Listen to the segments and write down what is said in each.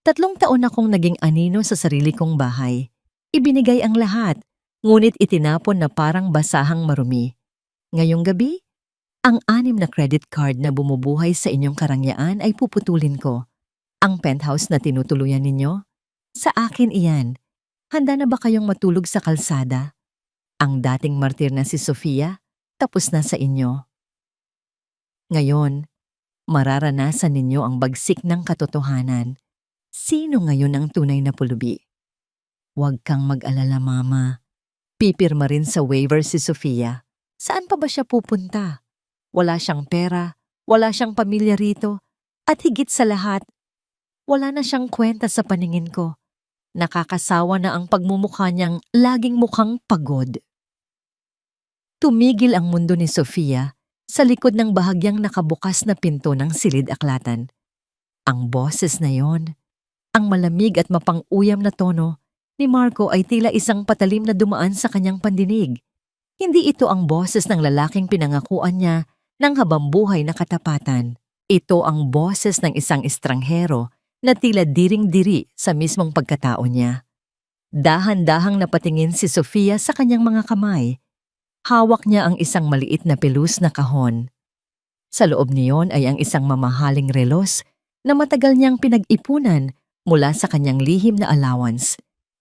3 taon akong naging anino sa sarili kong bahay. Ibinigay ang lahat, ngunit itinapon na parang basahang marumi. Ngayong gabi, ang 6 na credit card na bumubuhay sa inyong karangyaan ay puputulin ko. Ang penthouse na tinutuluyan ninyo? Sa akin iyan. Handa na ba kayong matulog sa kalsada? Ang dating martir na si Sofia, tapos na sa inyo. Ngayon, mararanasan ninyo ang bagsik ng katotohanan. Sino ngayon ang tunay na pulubi? Huwag kang mag-alala, Mama. Pipirma rin sa waiver si Sofia. Saan pa ba siya pupunta? Wala siyang pera, wala siyang pamilya rito, at higit sa lahat, wala na siyang kwenta sa paningin ko. Nakakasawa na ang pagmumukha niyang laging mukhang pagod. Tumigil ang mundo ni Sofia sa likod ng bahagyang nakabukas na pinto ng silid-aklatan. Ang boses na yon, ang malamig at mapang-uyam na tono ni Marco ay tila isang patalim na dumaan sa kanyang pandinig. Hindi ito ang boses ng lalaking pinangakuan niya ng habambuhay na katapatan. Ito ang boses ng isang estranghero na tila diring-diri sa mismong pagkatao niya. Dahan-dahang napatingin si Sofia sa kanyang mga kamay. Hawak niya ang isang maliit na pelus na kahon. Sa loob niyon ay ang isang mamahaling relos na matagal niyang pinag-ipunan mula sa kanyang lihim na allowance.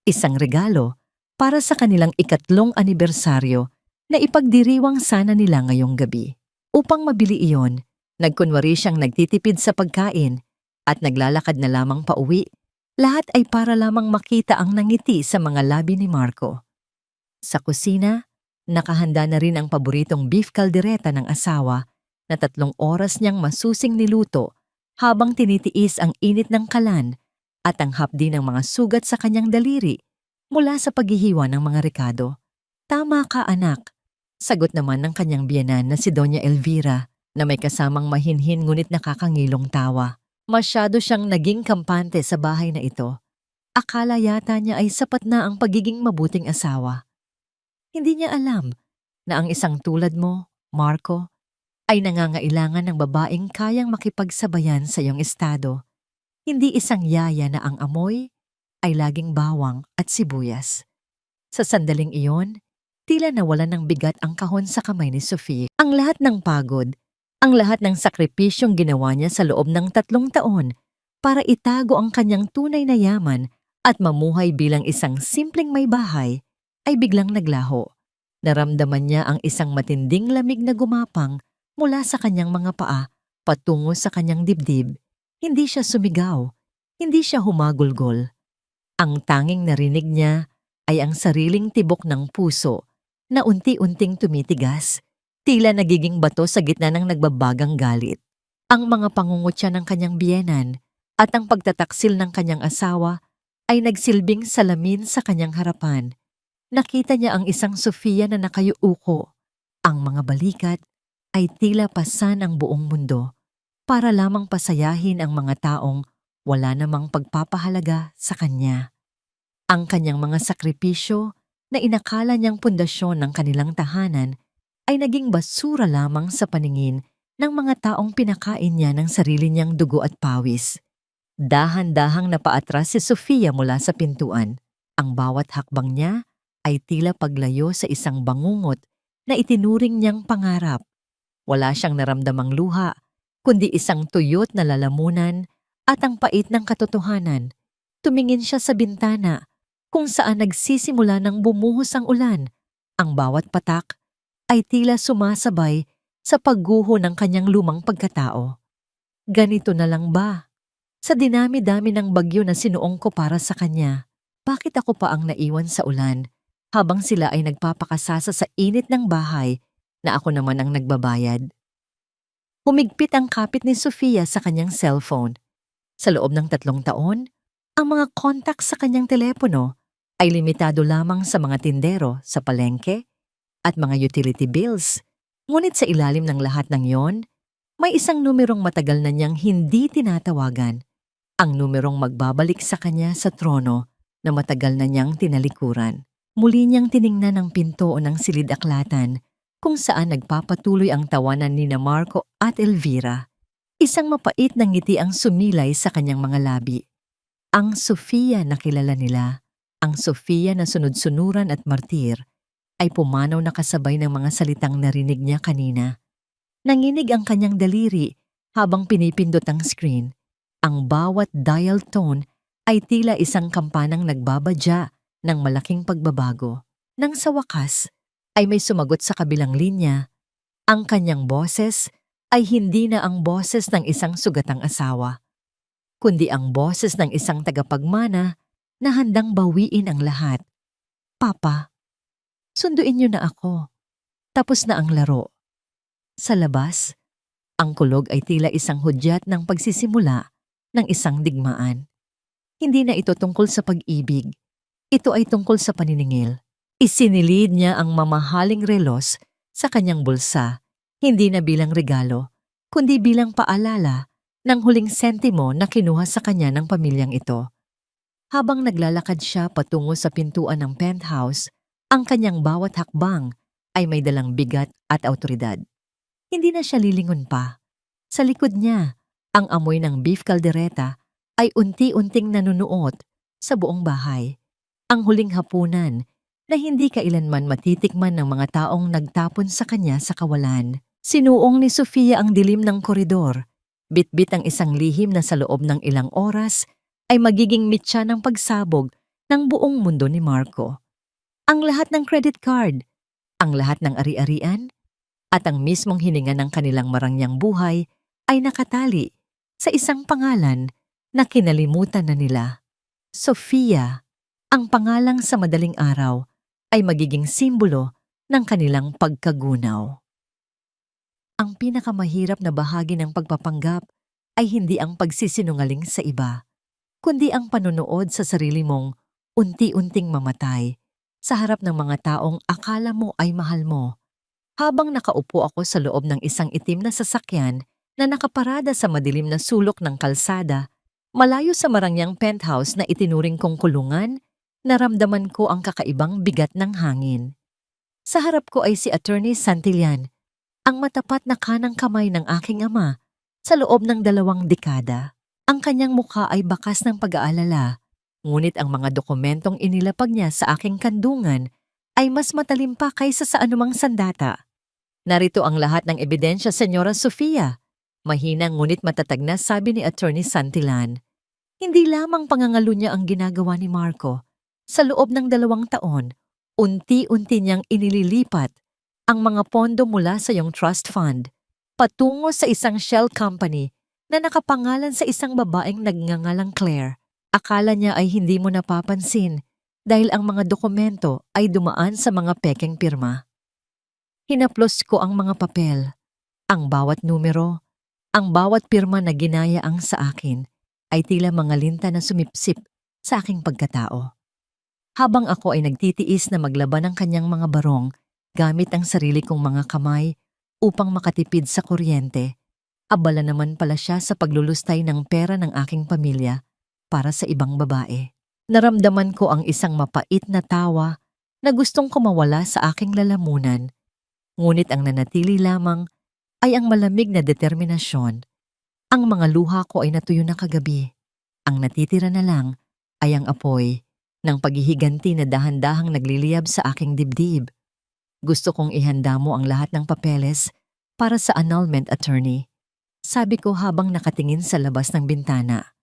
Isang regalo para sa kanilang 3 anibersaryo na ipagdiriwang sana nila ngayong gabi. Upang mabili iyon, nagkunwari siyang nagtitipid sa pagkain at naglalakad na lamang pauwi. Lahat ay para lamang makita ang nangiti sa mga labi ni Marco. Sa kusina, nakahanda na rin ang paboritong beef caldereta ng asawa na 3 oras niyang masusing niluto habang tinitiis ang init ng kalan at ang hapdi ng mga sugat sa kanyang daliri mula sa paghihiwa ng mga rekado. Tama ka, anak. Sagot naman ng kanyang biyenan na si Doña Elvira na may kasamang mahinhin ngunit nakakangilong tawa. Masyado siyang naging kampante sa bahay na ito. Akala yata niya ay sapat na ang pagiging mabuting asawa. Hindi niya alam na ang isang tulad mo, Marco, ay nangangailangan ng babaeng kayang makipagsabayan sa iyong estado. Hindi isang yaya na ang amoy ay laging bawang at sibuyas. Sa sandaling iyon, tila nawalan ng bigat ang kahon sa kamay ni Sophie. Ang lahat ng pagod, ang lahat ng sakripisyong ginawa niya sa loob ng 3 taon para itago ang kanyang tunay na yaman at mamuhay bilang isang simpleng may bahay, ay biglang naglaho. Naramdaman niya ang isang matinding lamig na gumapang mula sa kanyang mga paa patungo sa kanyang dibdib. Hindi siya sumigaw, hindi siya humagulgol. Ang tanging narinig niya ay ang sariling tibok ng puso na unti-unting tumitigas, tila nagiging bato sa gitna ng nagbabagang galit. Ang mga pangungutya ng kanyang biyenan at ang pagtataksil ng kanyang asawa ay nagsilbing salamin sa kanyang harapan. Nakita niya ang isang Sofia na nakayuuko. Ang mga balikat ay tila pasan ang buong mundo para lamang pasayahin ang mga taong wala namang pagpapahalaga sa kanya. Ang kanyang mga sakripisyo na inakala niyang pundasyon ng kanilang tahanan ay naging basura lamang sa paningin ng mga taong pinakain niya ng sarili niyang dugo at pawis. Dahan-dahang napaatras si Sofia mula sa pintuan. Ang bawat hakbang niya ay tila paglayo sa isang bangungot na itinuring niyang pangarap. Wala siyang naramdamang luha, kundi isang tuyot na lalamunan at ang pait ng katotohanan. Tumingin siya sa bintana kung saan nagsisimula ng bumuhos ang ulan. Ang bawat patak ay tila sumasabay sa pagguho ng kanyang lumang pagkatao. Ganito na lang ba? Sa dinami-dami ng bagyo na sinuong ko para sa kanya, bakit ako pa ang naiwan sa ulan habang sila ay nagpapakasasa sa init ng bahay na ako naman ang nagbabayad? Humigpit ang kapit ni Sofia sa kanyang cellphone. Sa loob ng 3 taon, ang mga contacts sa kanyang telepono ay limitado lamang sa mga tindero sa palengke at mga utility bills. Ngunit sa ilalim ng lahat ng yon, may isang numerong matagal na niyang hindi tinatawagan. Ang numerong magbabalik sa kanya sa trono na matagal na niyang tinalikuran. Muli niyang tiningnan ang pinto ng silid-aklatan kung saan nagpapatuloy ang tawanan ni Marco at Elvira. Isang mapait na ngiti ang sumilay sa kanyang mga labi. Ang Sofia na kilala nila, ang Sofia na sunod-sunuran at martir, ay pumanaw na kasabay ng mga salitang narinig niya kanina. Nanginig ang kanyang daliri habang pinipindot ang screen. Ang bawat dial tone ay tila isang kampanang nagbabadya ng malaking pagbabago. Nang sa wakas ay may sumagot sa kabilang linya, ang kanyang boses ay hindi na ang boses ng isang sugatang asawa, kundi ang boses ng isang tagapagmana na handang bawiin ang lahat. Papa, sunduin niyo na ako. Tapos na ang laro. Sa labas, ang kulog ay tila isang hudyat ng pagsisimula ng isang digmaan. Hindi na ito tungkol sa pag-ibig. Ito ay tungkol sa paniningil. Isinilid niya ang mamahaling relos sa kanyang bulsa, hindi na bilang regalo, kundi bilang paalala ng huling sentimo na kinuha sa kanya ng pamilyang ito. Habang naglalakad siya patungo sa pintuan ng penthouse, ang kanyang bawat hakbang ay may dalang bigat at awtoridad. Hindi na siya lilingon pa. Sa likod niya, ang amoy ng beef caldereta ay unti-unting nanunuot sa buong bahay. Ang huling hapunan na hindi kailanman matitikman ng mga taong nagtapon sa kanya sa kawalan. Sinuong ni Sofia ang dilim ng koridor. Bitbit ang isang lihim na sa loob ng ilang oras ay magiging mitya ng pagsabog ng buong mundo ni Marco. Ang lahat ng credit card, ang lahat ng ari-arian, at ang mismong hininga ng kanilang marangyang buhay ay nakatali sa isang pangalan na kinalimutan na nila. Sofia, ang pangalang sa madaling araw ay magiging simbolo ng kanilang pagkagunaw. Ang pinakamahirap na bahagi ng pagpapanggap ay hindi ang pagsisinungaling sa iba, kundi ang panonood sa sarili mong unti-unting mamatay sa harap ng mga taong akala mo ay mahal mo. Habang nakaupo ako sa loob ng isang itim na sasakyan na nakaparada sa madilim na sulok ng kalsada, malayo sa marangyang penthouse na itinuring kong kulungan, naramdaman ko ang kakaibang bigat ng hangin. Sa harap ko ay si Attorney Santillan, ang matapat na kanang kamay ng aking ama sa loob ng 2 dekada. Ang kanyang mukha ay bakas ng pag-aalala, ngunit ang mga dokumentong inilapag niya sa aking kandungan ay mas matalim pa kaysa sa anumang sandata. Narito ang lahat ng ebidensya, Senyora Sofia. Mahina ngunit matatag na sabi ni Attorney Santillan. Hindi lamang pangangalo niya ang ginagawa ni Marco. Sa loob ng 2 taon, unti-unti niyang inililipat ang mga pondo mula sa iyong trust fund patungo sa isang shell company na nakapangalan sa isang babaeng nagngangalang Claire. Akala niya ay hindi mo napapansin dahil ang mga dokumento ay dumaan sa mga pekeng pirma. Hinaplos ko ang mga papel, ang bawat numero, ang bawat pirma na ginaya ang sa akin ay tila mga linta na sumipsip sa aking pagkatao. Habang ako ay nagtitiis na maglaban ng kanyang mga barong gamit ang sarili kong mga kamay upang makatipid sa kuryente, abala naman pala siya sa paglulustay ng pera ng aking pamilya para sa ibang babae. Naramdaman ko ang isang mapait na tawa na gustong kumawala sa aking lalamunan, ngunit ang nanatili lamang ay ang malamig na determinasyon. Ang mga luha ko ay natuyo na kagabi. Ang natitira na lang ay ang apoy ng paghihiganti na dahan-dahang nagliliyab sa aking dibdib. Gusto kong ihanda mo ang lahat ng papeles para sa annulment, attorney. Sabi ko habang nakatingin sa labas ng bintana,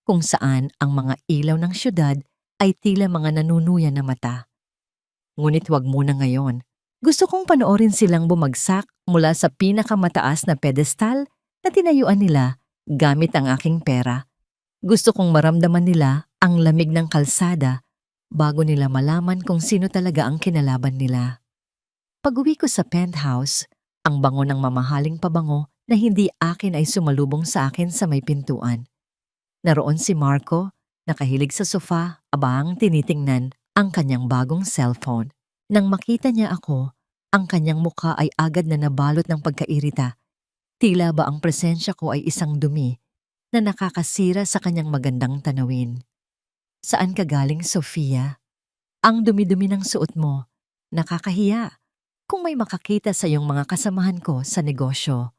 kung saan ang mga ilaw ng syudad ay tila mga nanunuyan na mata. Ngunit wag muna ngayon. Gusto kong panoorin silang bumagsak mula sa pinakamataas na pedestal na tinayuan nila gamit ang aking pera. Gusto kong maramdaman nila ang lamig ng kalsada bago nila malaman kung sino talaga ang kinalaban nila. Pag-uwi ko sa penthouse, ang bango ng mamahaling pabango na hindi akin ay sumalubong sa akin sa may pintuan. Naroon si Marco, nakahilig sa sofa, abang tinitingnan ang kanyang bagong cellphone. Nang makita niya ako, ang kanyang mukha ay agad na nabalot ng pagkairita. Tila ba ang presensya ko ay isang dumi na nakakasira sa kanyang magandang tanawin. Saan ka galing, Sofia? Ang dumi-dumi ng suot mo. Nakakahiya. Kung may makakita sa iyong mga kasamahan ko sa negosyo.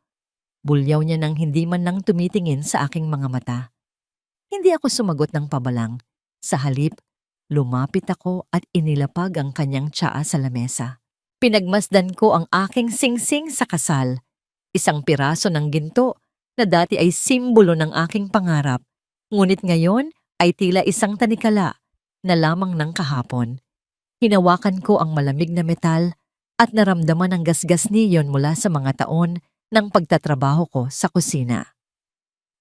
Bulyaw niya nang hindi man lang tumitingin sa aking mga mata. Hindi ako sumagot ng pabalang. Sa halip, lumapit ako at inilapag ang kanyang tsaa sa lamesa. Pinagmasdan ko ang aking singsing sa kasal. Isang piraso ng ginto na dati ay simbolo ng aking pangarap. Ngunit ngayon ay tila isang tanikala na lamang ng kahapon. Hinawakan ko ang malamig na metal at naramdaman ang gasgas niyon mula sa mga taon ng pagtatrabaho ko sa kusina.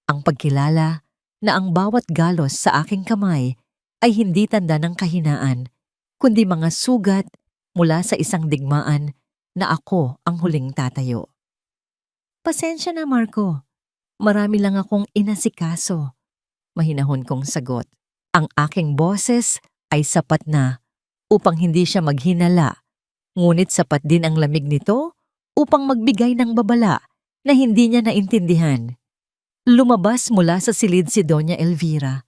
Ang pagkilala na ang bawat galos sa aking kamay ay hindi tanda ng kahinaan, kundi mga sugat mula sa isang digmaan na ako ang huling tatayo. Pasensya na, Marco. Marami lang akong inasikaso. Mahinahon kong sagot. Ang aking boses ay sapat na upang hindi siya maghinala, ngunit sapat din ang lamig nito upang magbigay ng babala na hindi niya naintindihan. Lumabas mula sa silid si Doña Elvira.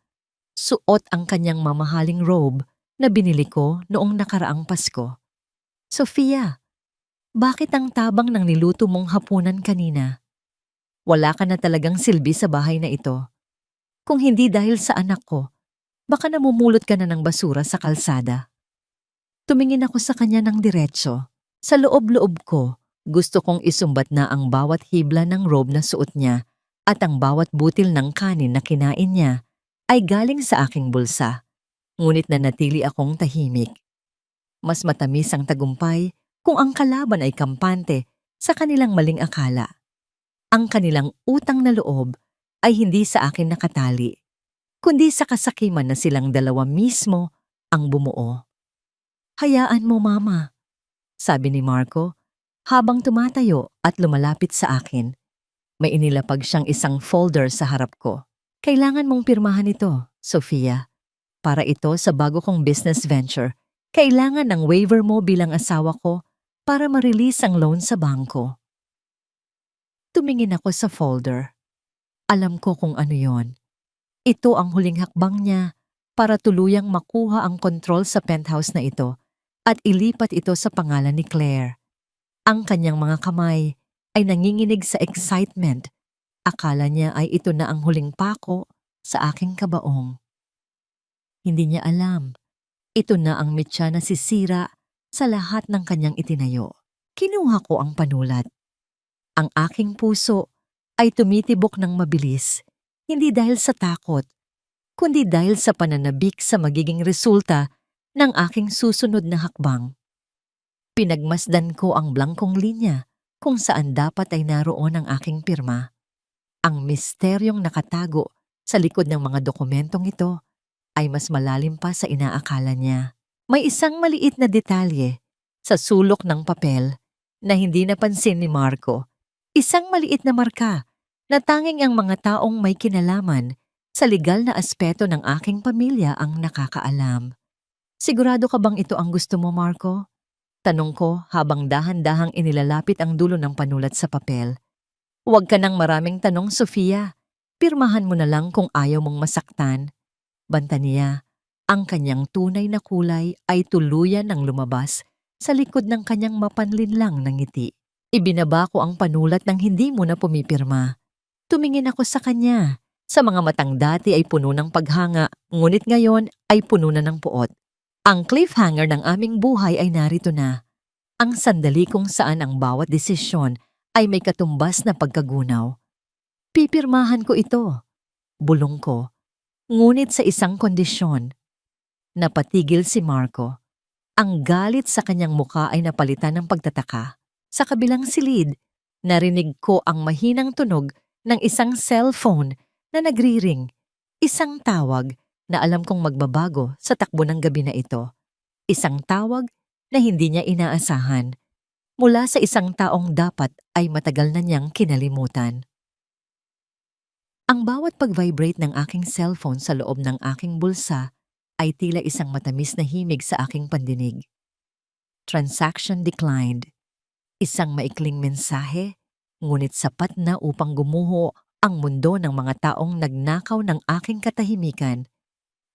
Suot ang kanyang mamahaling robe na binili ko noong nakaraang Pasko. Sofia, bakit ang tabang ng niluto mong hapunan kanina? Wala ka na talagang silbi sa bahay na ito. Kung hindi dahil sa anak ko, baka namumulot ka na ng basura sa kalsada. Tumingin ako sa kanya ng diretso. Sa loob-loob ko, gusto kong isumbat na ang bawat hibla ng robe na suot niya at ang bawat butil ng kanin na kinain niya ay galing sa aking bulsa. Ngunit nanatili akong tahimik. Mas matamis ang tagumpay kung ang kalaban ay kampante sa kanilang maling akala. Ang kanilang utang na loob ay hindi sa akin nakatali, kundi sa kasakiman na silang dalawa mismo ang bumuo. Hayaan mo, Mama, sabi ni Marco habang tumatayo at lumalapit sa akin. May inilapag siyang isang folder sa harap ko. Kailangan mong pirmahan ito, Sofia. Para ito sa bago kong business venture, kailangan ng waiver mo bilang asawa ko para ma-release ang loan sa bangko. Tumingin ako sa folder. Alam ko kung ano yon. Ito ang huling hakbang niya para tuluyang makuha ang kontrol sa penthouse na ito at ilipat ito sa pangalan ni Claire. Ang kanyang mga kamay ay nanginginig sa excitement. Akala niya ay ito na ang huling pako sa aking kabaong. Hindi niya alam. Ito na ang mitya na sisira sa lahat ng kanyang itinayo. Kinuha ko ang panulat. Ang aking puso ay tumitibok ng mabilis, hindi dahil sa takot, kundi dahil sa pananabik sa magiging resulta ng aking susunod na hakbang. Pinagmasdan ko ang blangkong linya kung saan dapat ay naroon ang aking pirma. Ang misteryong nakatago sa likod ng mga dokumentong ito ay mas malalim pa sa inaakala niya. May isang maliit na detalye sa sulok ng papel na hindi napansin ni Marco. Isang maliit na marka na tanging ang mga taong may kinalaman sa legal na aspeto ng aking pamilya ang nakakaalam. Sigurado ka bang ito ang gusto mo, Marco? Tanong ko habang dahan-dahang inilalapit ang dulo ng panulat sa papel. Huwag ka ng maraming tanong, Sofia. Pirmahan mo na lang kung ayaw mong masaktan. Banta niya, ang kanyang tunay na kulay ay tuluyan ng lumabas sa likod ng kanyang mapanlinlang na ngiti. Ibinaba ko ang panulat nang hindi mo na pumipirma. Tumingin ako sa kanya. Sa mga matang dati ay puno ng paghanga, ngunit ngayon ay puno na ng puot. Ang cliffhanger ng aming buhay ay narito na. Ang sandali kung saan ang bawat desisyon ay may katumbas na pagkagunaw. Pipirmahan ko ito. Bulong ko. Ngunit sa isang kondisyon. Napatigil si Marco. Ang galit sa kanyang muka ay napalitan ng pagtataka. Sa kabilang silid, narinig ko ang mahinang tunog ng isang cellphone na nagriring. Isang tawag na alam kong magbabago sa takbo ng gabi na ito. Isang tawag na hindi niya inaasahan. Mula sa isang taong dapat ay matagal na niyang kinalimutan. Ang bawat pag-vibrate ng aking cellphone sa loob ng aking bulsa ay tila isang matamis na himig sa aking pandinig. Transaction declined. Isang maikling mensahe, ngunit sapat na upang gumuho ang mundo ng mga taong nagnakaw ng aking katahimikan.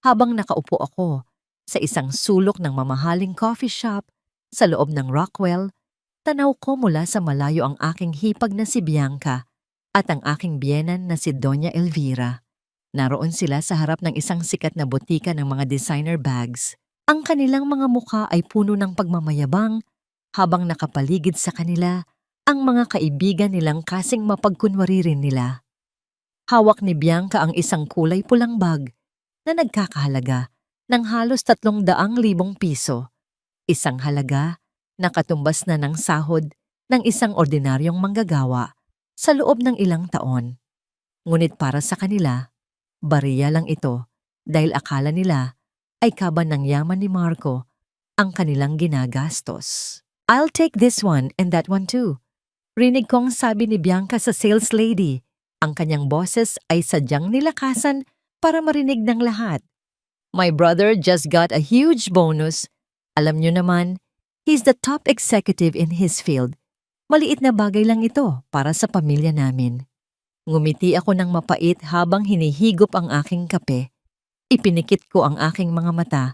Habang nakaupo ako sa isang sulok ng mamahaling coffee shop sa loob ng Rockwell, tanaw ko mula sa malayo ang aking hipag na si Bianca at ang aking biyenan na si Doña Elvira. Naroon sila sa harap ng isang sikat na botika ng mga designer bags. Ang kanilang mga mukha ay puno ng pagmamayabang habang nakapaligid sa kanila ang mga kaibigan nilang kasing mapagkunwari rin nila. Hawak ni Bianca ang isang kulay pulang bag na nagkakahalaga ng halos 300,000 piso. Isang halaga na katumbas na ng sahod ng isang ordinaryong manggagawa sa loob ng ilang taon. Ngunit para sa kanila, bariya lang ito dahil akala nila ay kaban ng yaman ni Marco ang kanilang ginagastos. "I'll take this one and that one too." Rinig kong sabi ni Bianca sa sales lady. Ang kanyang boses ay sadyang nilakasan para marinig ng lahat. "My brother just got a huge bonus. Alam niyo naman, he's the top executive in his field. Maliit na bagay lang ito para sa pamilya namin." Ngumiti ako ng mapait habang hinihigop ang aking kape. Ipinikit ko ang aking mga mata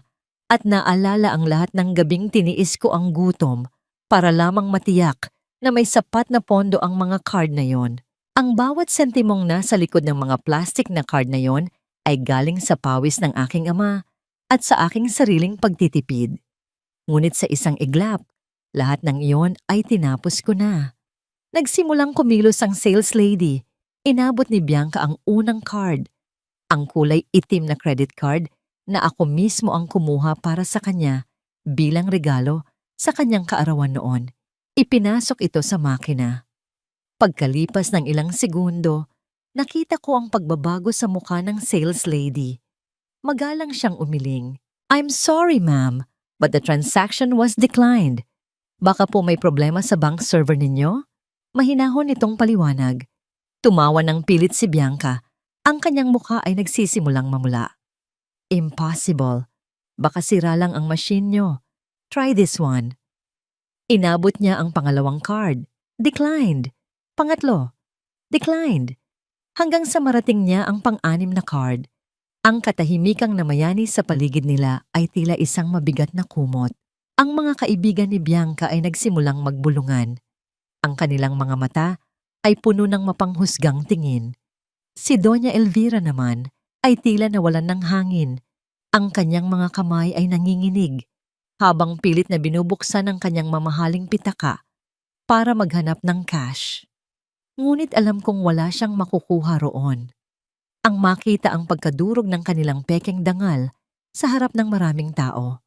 at naalala ang lahat ng gabing tiniis ko ang gutom para lamang matiyak na may sapat na pondo ang mga card na yon. Ang bawat sentimong nasa likod ng mga plastic na card na yon ay galing sa pawis ng aking ama at sa aking sariling pagtitipid. Ngunit sa isang iglap, lahat ng iyon ay tinapos ko na. Nagsimulang kumilos ang sales lady. Inabot ni Bianca ang unang card, ang kulay itim na credit card na ako mismo ang kumuha para sa kanya bilang regalo sa kanyang kaarawan noon. Ipinasok ito sa makina. Pagkalipas ng ilang segundo, nakita ko ang pagbabago sa mukha ng sales lady. Magalang siyang umiling. "I'm sorry, ma'am, but the transaction was declined. Baka po may problema sa bank server ninyo?" Mahinahon itong paliwanag. Tumawa ng pilit si Bianca. Ang kanyang mukha ay nagsisimulang mamula. "Impossible. Baka sira lang ang machine nyo. Try this one." Inabot niya ang pangalawang card. Declined. Pangatlo. Declined. Hanggang sa marating niya ang pang-anim na card. Ang katahimikang namayani sa paligid nila ay tila isang mabigat na kumot. Ang mga kaibigan ni Bianca ay nagsimulang magbulungan. Ang kanilang mga mata ay puno ng mapanghusgang tingin. Si Doña Elvira naman ay tila nawalan ng hangin. Ang kanyang mga kamay ay nanginginig habang pilit na binubuksan ang kanyang mamahaling pitaka para maghanap ng cash. Ngunit alam kong wala siyang makukuha roon. Ang makita ang pagkadurog ng kanilang pekeng dangal sa harap ng maraming tao.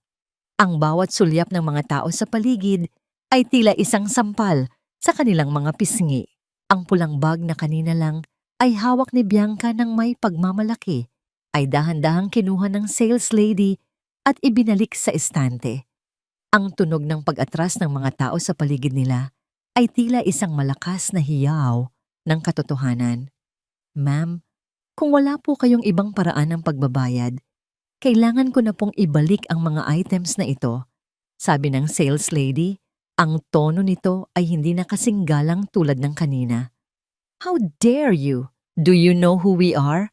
Ang bawat sulyap ng mga tao sa paligid ay tila isang sampal sa kanilang mga pisngi. Ang pulang bag na kanina lang ay hawak ni Bianca ng may pagmamalaki ay dahan-dahang kinuha ng sales lady at ibinalik sa estante. Ang tunog ng pag-atras ng mga tao sa paligid nila ay tila isang malakas na hiyaw ng katotohanan. "Ma'am, kung wala po kayong ibang paraan ng pagbabayad, kailangan ko na pong ibalik ang mga items na ito," sabi ng sales lady. Ang tono nito ay hindi na kasing galang tulad ng kanina. "How dare you? Do you know who we are?"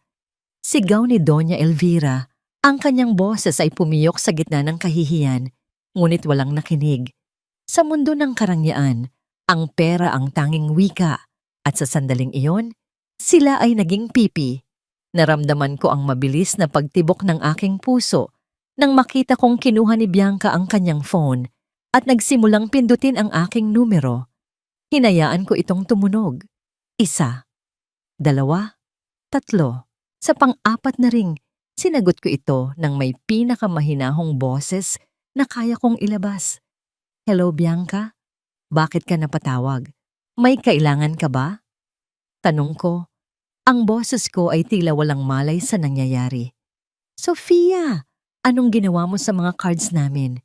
Sigaw ni Doña Elvira. Ang kanyang boses ay pumiyok sa gitna ng kahihiyan, ngunit walang nakinig. Sa mundo ng karangyaan, ang pera ang tanging wika, at sa sandaling iyon, sila ay naging pipi. Naramdaman ko ang mabilis na pagtibok ng aking puso nang makita kong kinuha ni Bianca ang kanyang phone at nagsimulang pindutin ang aking numero. Hinayaan ko itong tumunog. 1, 2, 3. Sa pang-apat na ring, sinagot ko ito ng may pinakamahinahong boses na kaya kong ilabas. "Hello, Bianca? Bakit ka napatawag? May kailangan ka ba?" Tanong ko. Ang boses ko ay tila walang malay sa nangyayari. "Sofia, anong ginawa mo sa mga cards namin?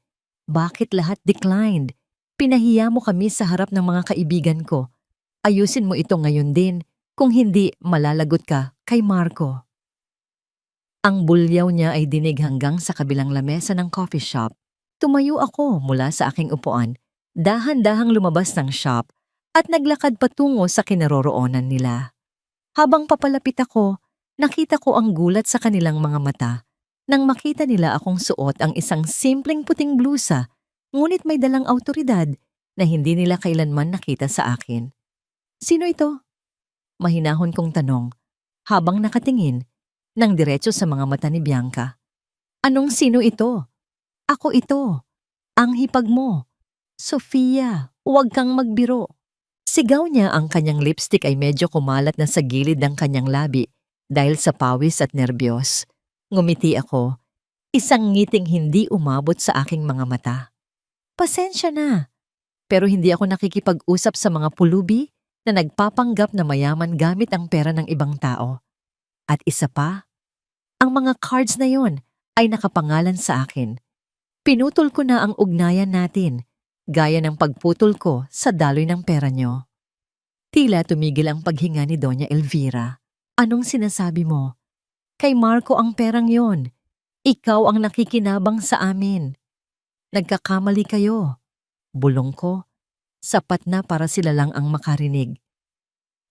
Bakit lahat declined? Pinahiya mo kami sa harap ng mga kaibigan ko. Ayusin mo ito ngayon din, kung hindi malalagot ka kay Marco." Ang bulyaw niya ay dinig hanggang sa kabilang lamesa ng coffee shop. Tumayo ako mula sa aking upuan, dahan-dahang lumabas ng shop at naglakad patungo sa kinaroroonan nila. Habang papalapit ako, nakita ko ang gulat sa kanilang mga mata nang makita nila akong suot ang isang simpleng puting blusa, ngunit may dalang awtoridad na hindi nila kailanman nakita sa akin. "Sino ito?" Mahinahon kong tanong. Habang nakatingin, nang diretso sa mga mata ni Bianca. Anong sino ito? Ako ito. Ang hipag mo. Sofia, huwag kang magbiro. Sigaw niya. Ang kanyang lipstick ay medyo kumalat na sa gilid ng kanyang labi dahil sa pawis at nerbiyos. Ngumiti ako. Isang ngiting hindi umabot sa aking mga mata. Pasensya na. Pero hindi ako nakikipag-usap sa mga pulubi na nagpapanggap na mayaman gamit ang pera ng ibang tao. At isa pa, ang mga cards na yon ay nakapangalan sa akin. Pinutol ko na ang ugnayan natin, gaya ng pagputol ko sa daloy ng pera nyo. Tila tumigil ang paghinga ni Doña Elvira. Anong sinasabi mo? Kay Marco ang perang yon. Ikaw ang nakikinabang sa amin. Nagkakamali kayo. Bulong ko. Sapat na para sila lang ang makarinig.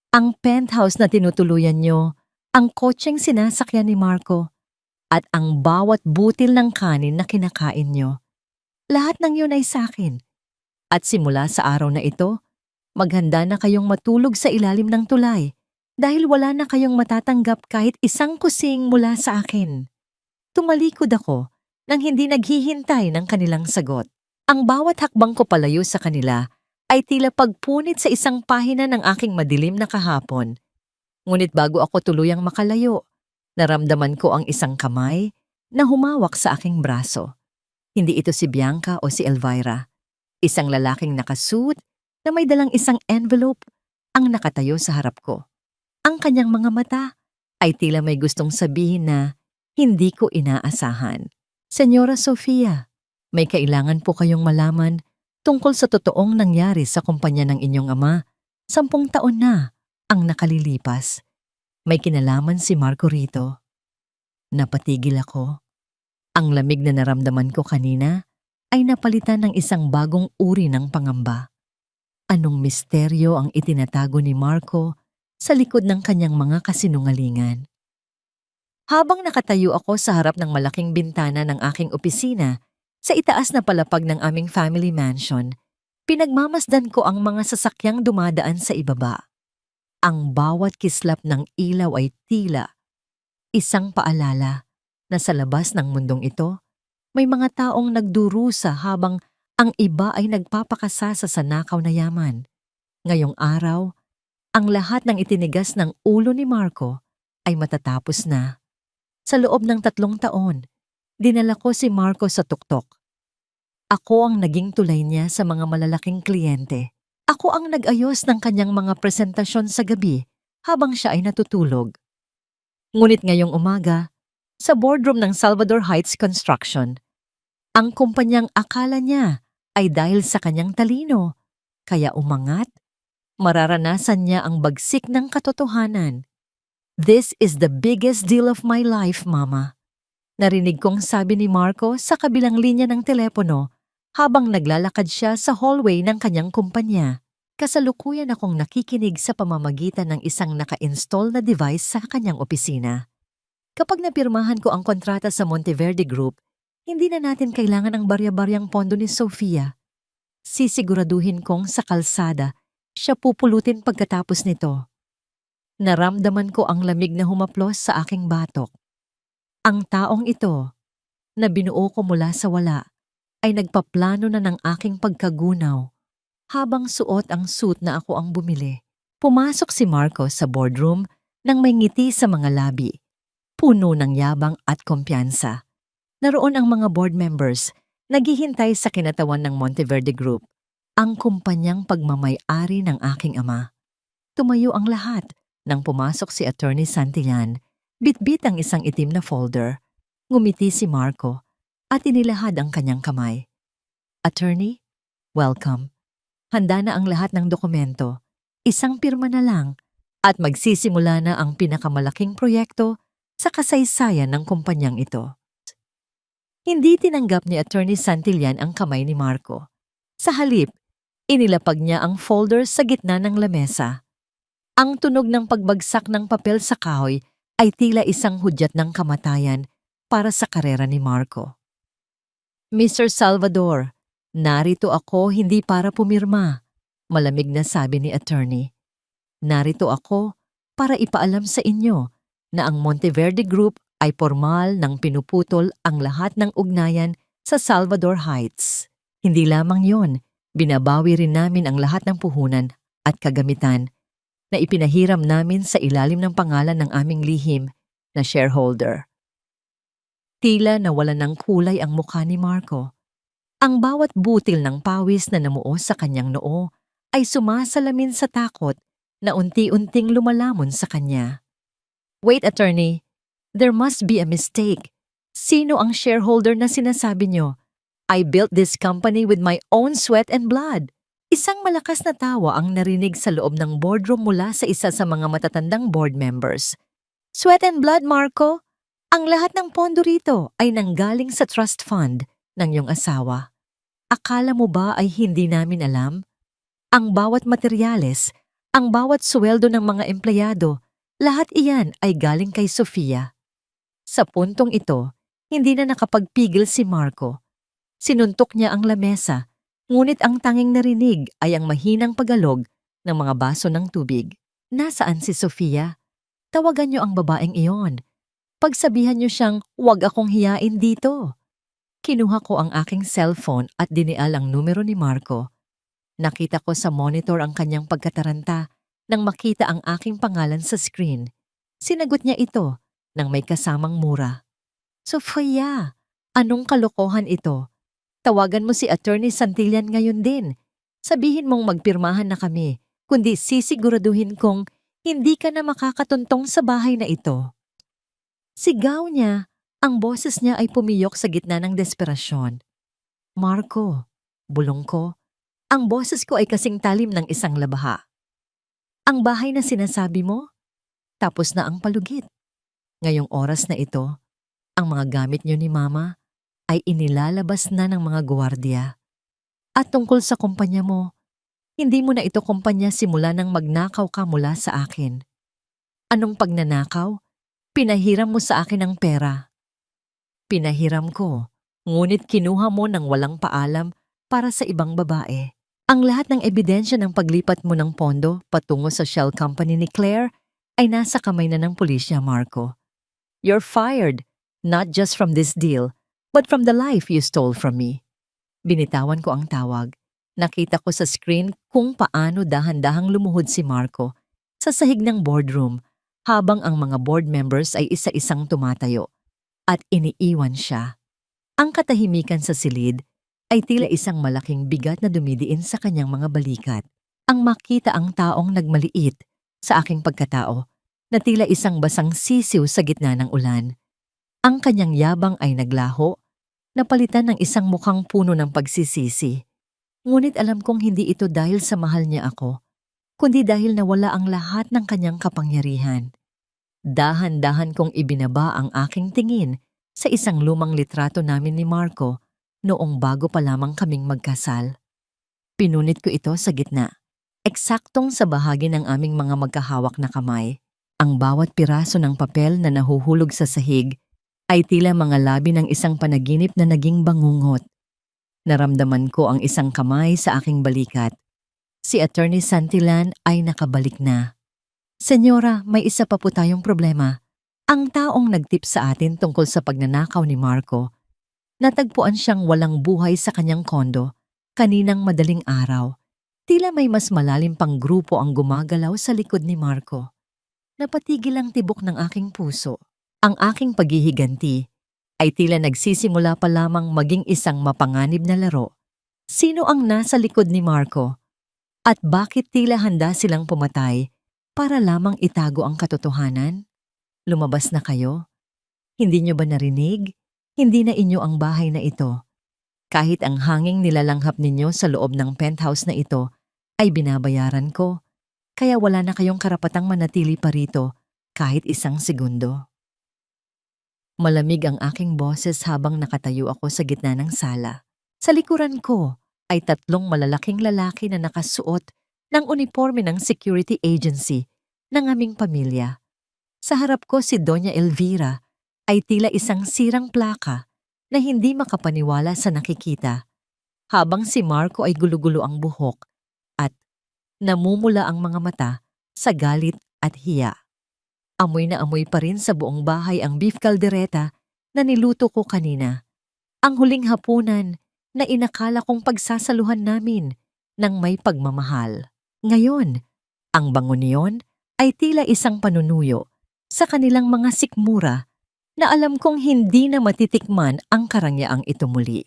Ang penthouse na tinutuluyan nyo, ang kotseng sinasakyan ni Marco, at ang bawat butil ng kanin na kinakain nyo. Lahat ng yun ay sa akin. At simula sa araw na ito, maghanda na kayong matulog sa ilalim ng tulay dahil wala na kayong matatanggap kahit isang kusing mula sa akin. Tumalikod ako nang hindi naghihintay ng kanilang sagot. Ang bawat hakbang ko palayo sa kanila ay tila pagpunit sa isang pahina ng aking madilim na kahapon. Ngunit bago ako tuluyang makalayo, naramdaman ko ang isang kamay na humawak sa aking braso. Hindi ito si Bianca o si Elvira. Isang lalaking nakasuit na may dalang isang envelope ang nakatayo sa harap ko. Ang kanyang mga mata ay tila may gustong sabihin na hindi ko inaasahan. Senyora Sofia, may kailangan po kayong malaman tungkol sa totoong nangyari sa kumpanya ng inyong ama. 10 taon na ang nakalilipas. May kinalaman si Marco rito. Napatigil ako. Ang lamig na naramdaman ko kanina ay napalitan ng isang bagong uri ng pangamba. Anong misteryo ang itinatago ni Marco sa likod ng kanyang mga kasinungalingan? Habang nakatayo ako sa harap ng malaking bintana ng aking opisina sa itaas na palapag ng aming family mansion, pinagmamasdan ko ang mga sasakyang dumadaan sa ibaba. Ang bawat kislap ng ilaw ay tila isang paalala na sa labas ng mundong ito, may mga taong nagdurusa habang ang iba ay nagpapakasasa sa nakaw na yaman. Ngayong araw, ang lahat ng itinigas ng ulo ni Marco ay matatapos na. Sa loob ng 3 taon, dinala ko si Marco sa tuktok. Ako ang naging tulay niya sa mga malalaking kliyente. Ako ang nag-ayos ng kanyang mga presentasyon sa gabi habang siya ay natutulog. Ngunit ngayong umaga, sa boardroom ng Salvador Heights Construction, ang kumpanyang akala niya ay dahil sa kanyang talino, kaya umangat, mararanasan niya ang bagsik ng katotohanan. This is the biggest deal of my life, Mama. Narinig kong sabi ni Marco sa kabilang linya ng telepono habang naglalakad siya sa hallway ng kanyang kumpanya. Kasalukuyan akong nakikinig sa pamamagitan ng isang naka-install na device sa kanyang opisina. Kapag napirmahan ko ang kontrata sa Monteverde Group, hindi na natin kailangan ang barya-baryang pondo ni Sofia. Sisiguraduhin kong sa kalsada siya pupulutin pagkatapos nito. Naramdaman ko ang lamig na humaplos sa aking batok. Ang taong ito, na binuo ko mula sa wala, ay nagpaplano na ng aking pagkagunaw. Habang suot ang suit na ako ang bumili, pumasok si Marco sa boardroom nang may ngiti sa mga labi, puno ng yabang at kumpiyansa. Naroon ang mga board members, naghihintay sa kinatawan ng Monteverde Group, ang kumpanyang pagmamay-ari ng aking ama. Tumayo ang lahat nang pumasok si Attorney Santillan, bitbit ang isang itim na folder. Ngumiti si Marco at inilahad ang kanyang kamay. Attorney, welcome. Handa na ang lahat ng dokumento. Isang pirma na lang at magsisimula na ang pinakamalaking proyekto sa kasaysayan ng kumpanyang ito. Hindi tinanggap ni Attorney Santillan ang kamay ni Marco. Sa halip, inilapag niya ang folder sa gitna ng lamesa. Ang tunog ng pagbagsak ng papel sa kahoy ay tila isang hudyat ng kamatayan para sa karera ni Marco. Mr. Salvador, narito ako hindi para pumirma, malamig na sabi ni Attorney. Narito ako para ipaalam sa inyo na ang Monteverde Group ay formal nang pinuputol ang lahat ng ugnayan sa Salvador Heights. Hindi lamang yon, binabawi rin namin ang lahat ng puhunan at kagamitan na ipinahiram namin sa ilalim ng pangalan ng aming lihim na shareholder. Tila nawalan ng kulay ang mukha ni Marco. Ang bawat butil ng pawis na namuo sa kanyang noo ay sumasalamin sa takot na unti-unting lumalamon sa kanya. Wait, attorney. There must be a mistake. Sino ang shareholder na sinasabi nyo? I built this company with my own sweat and blood. Isang malakas na tawa ang narinig sa loob ng boardroom mula sa isa sa mga matatandang board members. Sweat and blood, Marco? Ang lahat ng pondo rito ay nanggaling sa trust fund ng iyong asawa. Akala mo ba ay hindi namin alam? Ang bawat materyales, ang bawat sweldo ng mga empleyado, lahat iyan ay galing kay Sofia. Sa puntong ito, hindi na nakapagpigil si Marco. Sinuntok niya ang lamesa, ngunit ang tanging narinig ay ang mahinang pagalog ng mga baso ng tubig. Nasaan si Sofia? Tawagan niyo ang babaeng iyon. Pagsabihan niyo siyang huwag akong hiyain dito. Kinuha ko ang aking cellphone at dinial ang numero ni Marco. Nakita ko sa monitor ang kanyang pagkataranta nang makita ang aking pangalan sa screen. Sinagot niya ito nang may kasamang mura. Sofia, anong kalokohan ito? Tawagan mo si Attorney Santillan ngayon din. Sabihin mong magpirmahan na kami, kundi sisiguraduhin kong hindi ka na makakatuntong sa bahay na ito. Sigaw niya, ang boses niya ay pumiyok sa gitna ng desperasyon. Marco, bulong ko, ang boses ko ay kasing talim ng isang labaha. Ang bahay na sinasabi mo? Tapos na ang palugit. Ngayong oras na ito, ang mga gamit niyo ni Mama ay inilalabas na ng mga gwardiya. At tungkol sa kumpanya mo, hindi mo na ito kumpanya simula nang magnakaw ka mula sa akin. Anong pagnanakaw? Pinahiram mo sa akin ang pera. Pinahiram ko, ngunit kinuha mo ng walang paalam para sa ibang babae. Ang lahat ng ebidensya ng paglipat mo ng pondo patungo sa shell company ni Claire ay nasa kamay na ng pulisya, Marco. You're fired, not just from this deal, but from the life you stole from me. Binitawan ko ang tawag. Nakita ko sa screen kung paano dahan-dahang lumuhod si Marco sa sahig ng boardroom habang ang mga board members ay isa-isang tumatayo at iniiwan siya. Ang katahimikan sa silid ay tila isang malaking bigat na dumidiin sa kanyang mga balikat. Ang makita ang taong nagmaliit sa aking pagkatao na tila isang basang sisiw sa gitna ng ulan. Ang kanyang yabang ay naglaho, napalitan ng isang mukhang puno ng pagsisisi. Ngunit alam kong hindi ito dahil sa mahal niya ako, kundi dahil nawala ang lahat ng kanyang kapangyarihan. Dahan-dahan kong ibinaba ang aking tingin sa isang lumang litrato namin ni Marco noong bago pa lamang kaming magkasal. Pinunit ko ito sa gitna, eksaktong sa bahagi ng aming mga magkahawak na kamay. Ang bawat piraso ng papel na nahuhulog sa sahig ay tila mga labi ng isang panaginip na naging bangungot. Naramdaman ko ang isang kamay sa aking balikat. Si Attorney Santillan ay nakabalik na. Senyora, may isa pa po tayong problema. Ang taong nagtip sa atin tungkol sa pagnanakaw ni Marco, natagpuan siyang walang buhay sa kanyang kondo kaninang madaling araw. Tila may mas malalim pang grupo ang gumagalaw sa likod ni Marco. Napatigil ang tibok ng aking puso. Ang aking paghihiganti ay tila nagsisimula pa lamang maging isang mapanganib na laro. Sino ang nasa likod ni Marco? At bakit tila handa silang pumatay para lamang itago ang katotohanan? Lumabas na kayo? Hindi nyo ba narinig? Hindi na inyo ang bahay na ito. Kahit ang hanging nilalanghap ninyo sa loob ng penthouse na ito ay binabayaran ko, kaya wala na kayong karapatang manatili pa rito kahit isang segundo. Malamig ang aking boses habang nakatayo ako sa gitna ng sala. Sa likuran ko ay 3 malalaking lalaki na nakasuot ng uniforme ng security agency ng aming pamilya. Sa harap ko si Doña Elvira ay tila isang sirang plaka na hindi makapaniwala sa nakikita, habang si Marco ay gulo-gulo ang buhok at namumula ang mga mata sa galit at hiya. Amoy na amoy pa rin sa buong bahay ang beef caldereta na niluto ko kanina. Ang huling hapunan na inakala kong pagsasaluhan namin ng may pagmamahal. Ngayon, ang bango niyon ay tila isang panunuyo sa kanilang mga sikmura na alam kong hindi na matitikman ang karangyaang ito muli.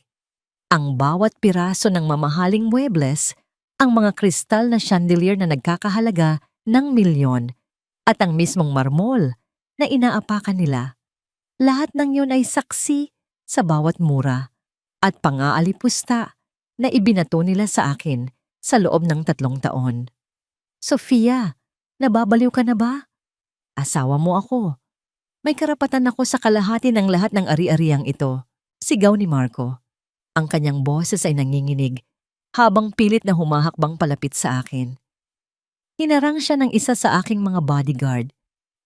Ang bawat piraso ng mamahaling muebles, ang mga kristal na chandelier na nagkakahalaga ng milyon, at ang mismong marmol na inaapakan nila. Lahat ng yun ay saksi sa bawat mura at pangaalipusta na ibinato nila sa akin sa loob ng 3 taon. Sofia, nababaliw ka na ba? Asawa mo ako. May karapatan ako sa kalahati ng lahat ng ari-ariang ito. Sigaw ni Marco. Ang kanyang boses ay nanginginig habang pilit na humahakbang palapit sa akin. Hinarang siya ng isa sa aking mga bodyguard.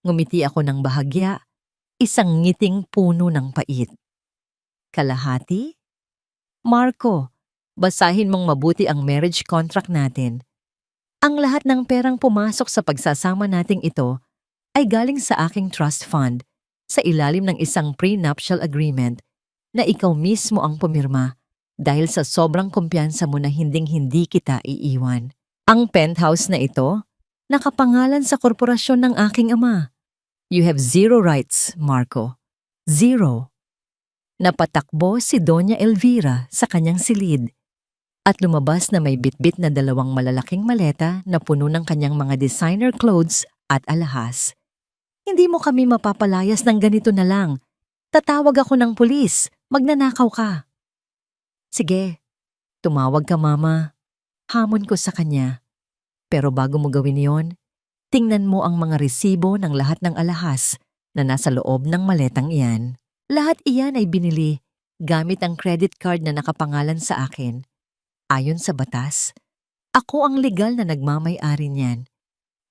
Ngumiti ako ng bahagya, isang ngiting puno ng pait. Kalahati? Marco, basahin mong mabuti ang marriage contract natin. Ang lahat ng perang pumasok sa pagsasama nating ito ay galing sa aking trust fund sa ilalim ng isang prenuptial agreement na ikaw mismo ang pumirma dahil sa sobrang kumpiyansa mo na hinding-hindi kita iiwan. Ang penthouse na ito, nakapangalan sa korporasyon ng aking ama. You have zero rights, Marco. Zero. Napatakbo si Doña Elvira sa kanyang silid at lumabas na may bitbit na 2 malalaking maleta na puno ng kanyang mga designer clothes at alahas. Hindi mo kami mapapalayas ng ganito na lang. Tatawag ako ng pulis. Magnanakaw ka. Sige, tumawag ka mama. Hamon ko sa kanya. Pero bago mo gawin yon, tingnan mo ang mga resibo ng lahat ng alahas na nasa loob ng maletang iyan. Lahat iyan ay binili gamit ang credit card na nakapangalan sa akin. Ayon sa batas, ako ang legal na nagmamay-ari niyan.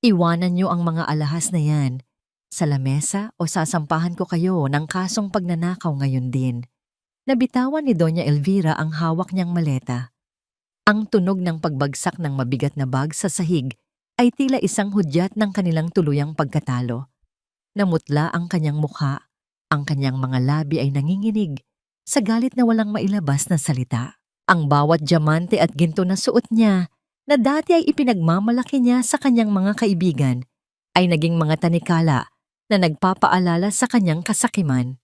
Iwanan niyo ang mga alahas na yan sa lamesa o sasampahan ko kayo ng kasong pagnanakaw ngayon din. Nabitawan ni Doña Elvira ang hawak niyang maleta. Ang tunog ng pagbagsak ng mabigat na bag sa sahig ay tila isang hudyat ng kanilang tuluyang pagkatalo. Namutla ang kanyang mukha, ang kanyang mga labi ay nanginginig sa galit na walang mailabas na salita. Ang bawat diamante at ginto na suot niya na dati ay ipinagmamalaki niya sa kanyang mga kaibigan ay naging mga tanikala na nagpapaalala sa kanyang kasakiman.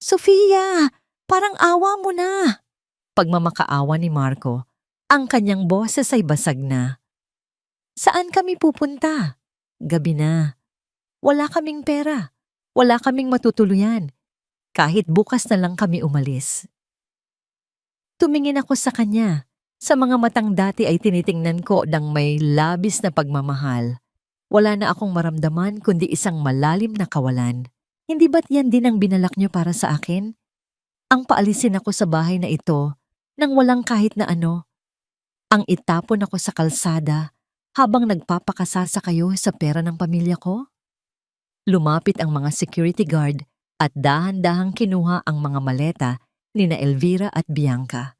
Sofia, parang awa mo na! Pagmamakaawa ni Marco, ang kanyang boses ay basag na. Saan kami pupunta? Gabi na. Wala kaming pera. Wala kaming matutuluyan. Kahit bukas na lang kami umalis. Tumingin ako sa kanya. Sa mga matang dati ay tinitingnan ko ng may labis na pagmamahal. Wala na akong maramdaman kundi isang malalim na kawalan. Hindi ba't yan din ang binalak niyo para sa akin? Ang paalisin ako sa bahay na ito nang walang kahit na ano. Ang itapon ako sa kalsada habang nagpapakasasa kayo sa pera ng pamilya ko? Lumapit ang mga security guard at dahan-dahang kinuha ang mga maleta nina Elvira at Bianca.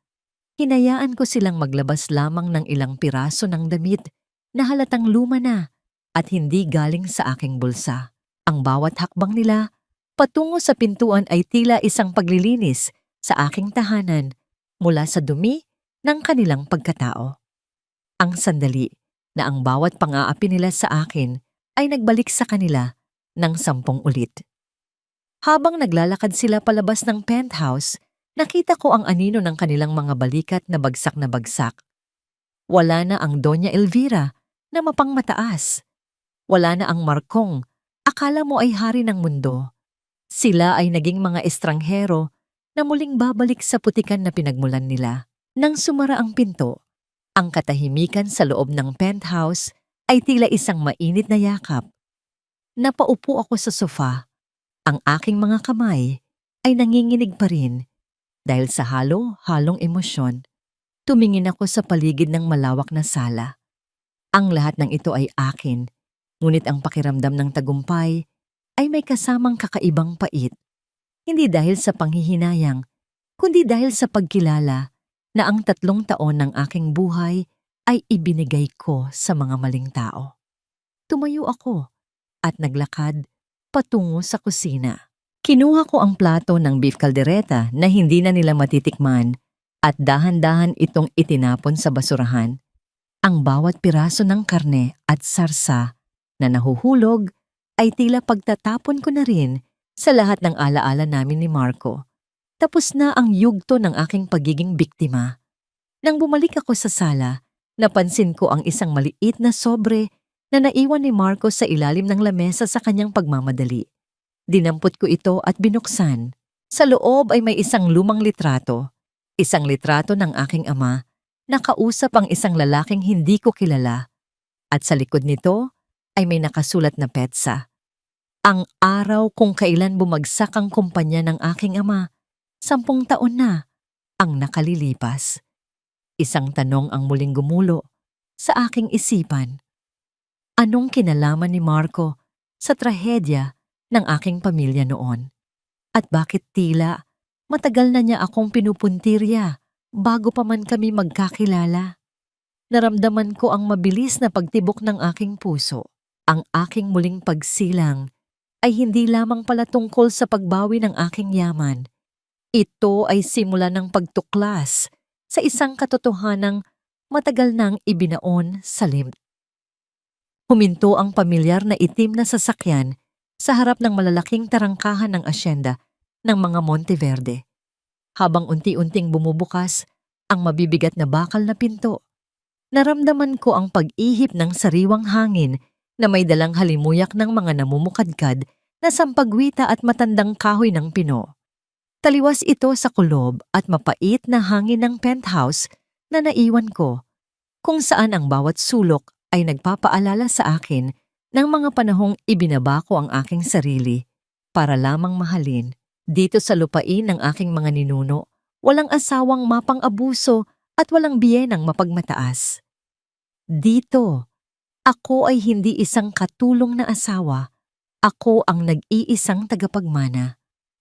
Hinayaan ko silang maglabas lamang ng ilang piraso ng damit na halatang luma na at hindi galing sa aking bulsa. Ang bawat hakbang nila patungo sa pintuan ay tila isang paglilinis sa aking tahanan mula sa dumi ng kanilang pagkatao. Ang sandali na ang bawat pang-aapi nila sa akin ay nagbalik sa kanila ng 10 ulit. Habang naglalakad sila palabas ng penthouse, nakita ko ang anino ng kanilang mga balikat na bagsak na bagsak. Wala na ang Doña Elvira na mapangmataas. Wala na ang Marcong, akala mo ay hari ng mundo. Sila ay naging mga estranghero na muling babalik sa putikan na pinagmulan nila. Nang sumara ang pinto, ang katahimikan sa loob ng penthouse ay tila isang mainit na yakap. Napaupo ako sa sofa. Ang aking mga kamay ay nanginginig pa rin dahil sa halong emosyon. Tumingin ako sa paligid ng malawak na sala. Ang lahat ng ito ay akin. Ngunit ang pakiramdam ng tagumpay ay may kasamang kakaibang pait. Hindi dahil sa panghihinayang, kundi dahil sa pagkilala na ang 3 taon ng aking buhay ay ibinigay ko sa mga maling tao. Tumayo ako at naglakad patungo sa kusina. Kinuha ko ang plato ng beef caldereta na hindi na nila matitikman at dahan-dahan itong itinapon sa basurahan. Ang bawat piraso ng karne at sarsa na nahuhulog ay tila pagtatapon ko na rin sa lahat ng alaala namin ni Marco. Tapos na ang yugto ng aking pagiging biktima. Nang bumalik ako sa sala, napansin ko ang isang maliit na sobre na naiwan ni Marco sa ilalim ng lamesa sa kanyang pagmamadali. Dinampot ko ito at binuksan. Sa loob ay may isang lumang litrato. Isang litrato ng aking ama. Nakausap ang isang lalaking hindi ko kilala. At sa likod nito ay may nakasulat na petsa. Ang araw kung kailan bumagsak ang kumpanya ng aking ama. 10 taon na ang nakalilipas. Isang tanong ang muling gumulo sa aking isipan. Anong kinalaman ni Marco sa trahedya ng aking pamilya noon? At bakit tila matagal na niya akong pinupuntirya bago pa man kami magkakilala? Naramdaman ko ang mabilis na pagtibok ng aking puso. Ang aking muling pagsilang ay hindi lamang pala tungkol sa pagbawi ng aking yaman. Ito ay simula ng pagtuklas sa isang katotohanang matagal nang ibinaon sa limb. Huminto ang pamilyar na itim na sasakyan sa harap ng malalaking tarangkahan ng asyenda ng mga Monteverde. Habang unti-unting bumubukas ang mabibigat na bakal na pinto, naramdaman ko ang pag-ihip ng sariwang hangin na may dalang halimuyak ng mga namumukadkad na sampagwita at matandang kahoy ng pino. Taliwas ito sa kulob at mapait na hangin ng penthouse na naiwan ko, kung saan ang bawat sulok ay nagpapaalala sa akin ng mga panahong ibinaba ko ang aking sarili para lamang mahalin. Dito sa lupain ng aking mga ninuno, walang asawang mapang-abuso at walang biyenang mapagmataas. Dito, ako ay hindi isang katulong na asawa, ako ang nag-iisang tagapagmana.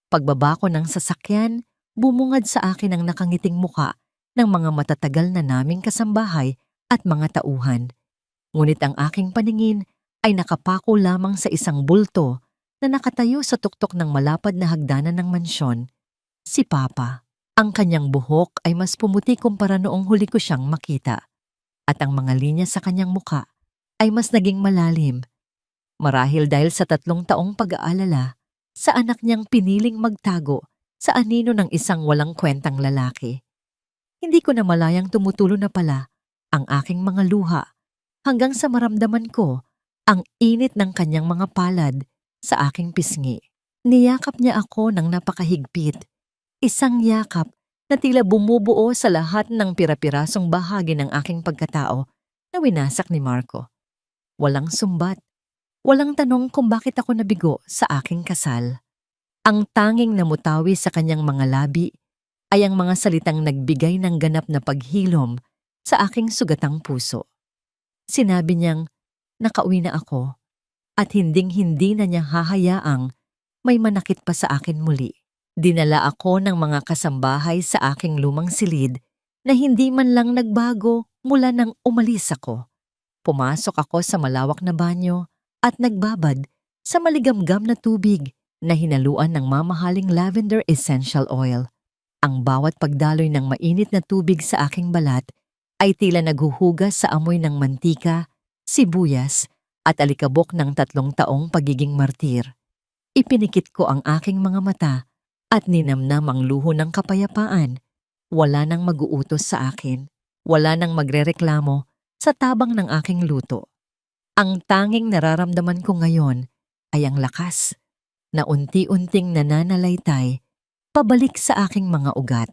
Pagbaba ko ng sasakyan, bumungad sa akin ang nakangiting muka ng mga matatagal na naming kasambahay at mga tauhan. Ngunit ang aking paningin ay nakapako lamang sa isang bulto na nakatayo sa tuktok ng malapad na hagdanan ng mansyon. Si Papa. Ang kanyang buhok ay mas pumuti kumpara noong huli ko siyang makita. At ang mga linya sa kanyang muka ay mas naging malalim. Marahil dahil sa 3 taong pag-aalala sa anak niyang piniling magtago sa anino ng isang walang kwentang lalaki. Hindi ko na malayang tumutulo na pala ang aking mga luha hanggang sa maramdaman ko ang init ng kanyang mga palad sa aking pisngi. Niyakap niya ako ng napakahigpit, isang yakap na tila bumubuo sa lahat ng pira-pirasong bahagi ng aking pagkatao na winasak ni Marco. Walang sumbat. Walang tanong kung bakit ako nabigo sa aking kasal. Ang tanging namutawi sa kanyang mga labi ay ang mga salitang nagbigay ng ganap na paghilom sa aking sugatang puso. Sinabi niyang nakauwi na ako at hinding-hindi na niya hahayaang may manakit pa sa akin muli. Dinala ako ng mga kasambahay sa aking lumang silid na hindi man lang nagbago mula nang umalis ako. Pumasok ako sa malawak na banyo at nagbabad sa maligamgam na tubig na hinaluan ng mamahaling lavender essential oil. Ang bawat pagdaloy ng mainit na tubig sa aking balat ay tila naghuhugas sa amoy ng mantika, sibuyas at alikabok ng 3 taong pagiging martir. Ipinikit ko ang aking mga mata at ninamnam ang luho ng kapayapaan. Wala nang mag-uutos sa akin. Wala nang magrereklamo sa tabang ng aking luto. Ang tanging nararamdaman ko ngayon ay ang lakas na unti-unting nananalaytay pabalik sa aking mga ugat.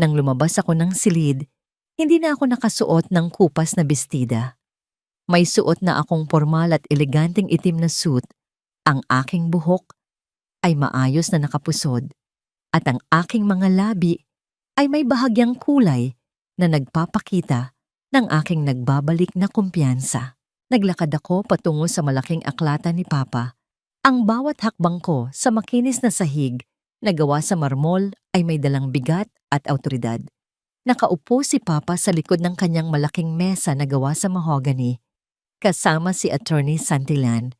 Nang lumabas ako ng silid, hindi na ako nakasuot ng kupas na bestida. May suot na akong formal at eleganteng itim na suit. Ang aking buhok ay maayos na nakapusod at ang aking mga labi ay may bahagyang kulay na nagpapakita ng aking nagbabalik na kumpiyansa. Naglakad ako patungo sa malaking aklatan ni Papa. Ang bawat hakbang ko sa makinis na sahig na gawa sa marmol ay may dalang bigat at awtoridad. Nakaupo si Papa sa likod ng kanyang malaking mesa na gawa sa mahogany, kasama si Attorney Santillan.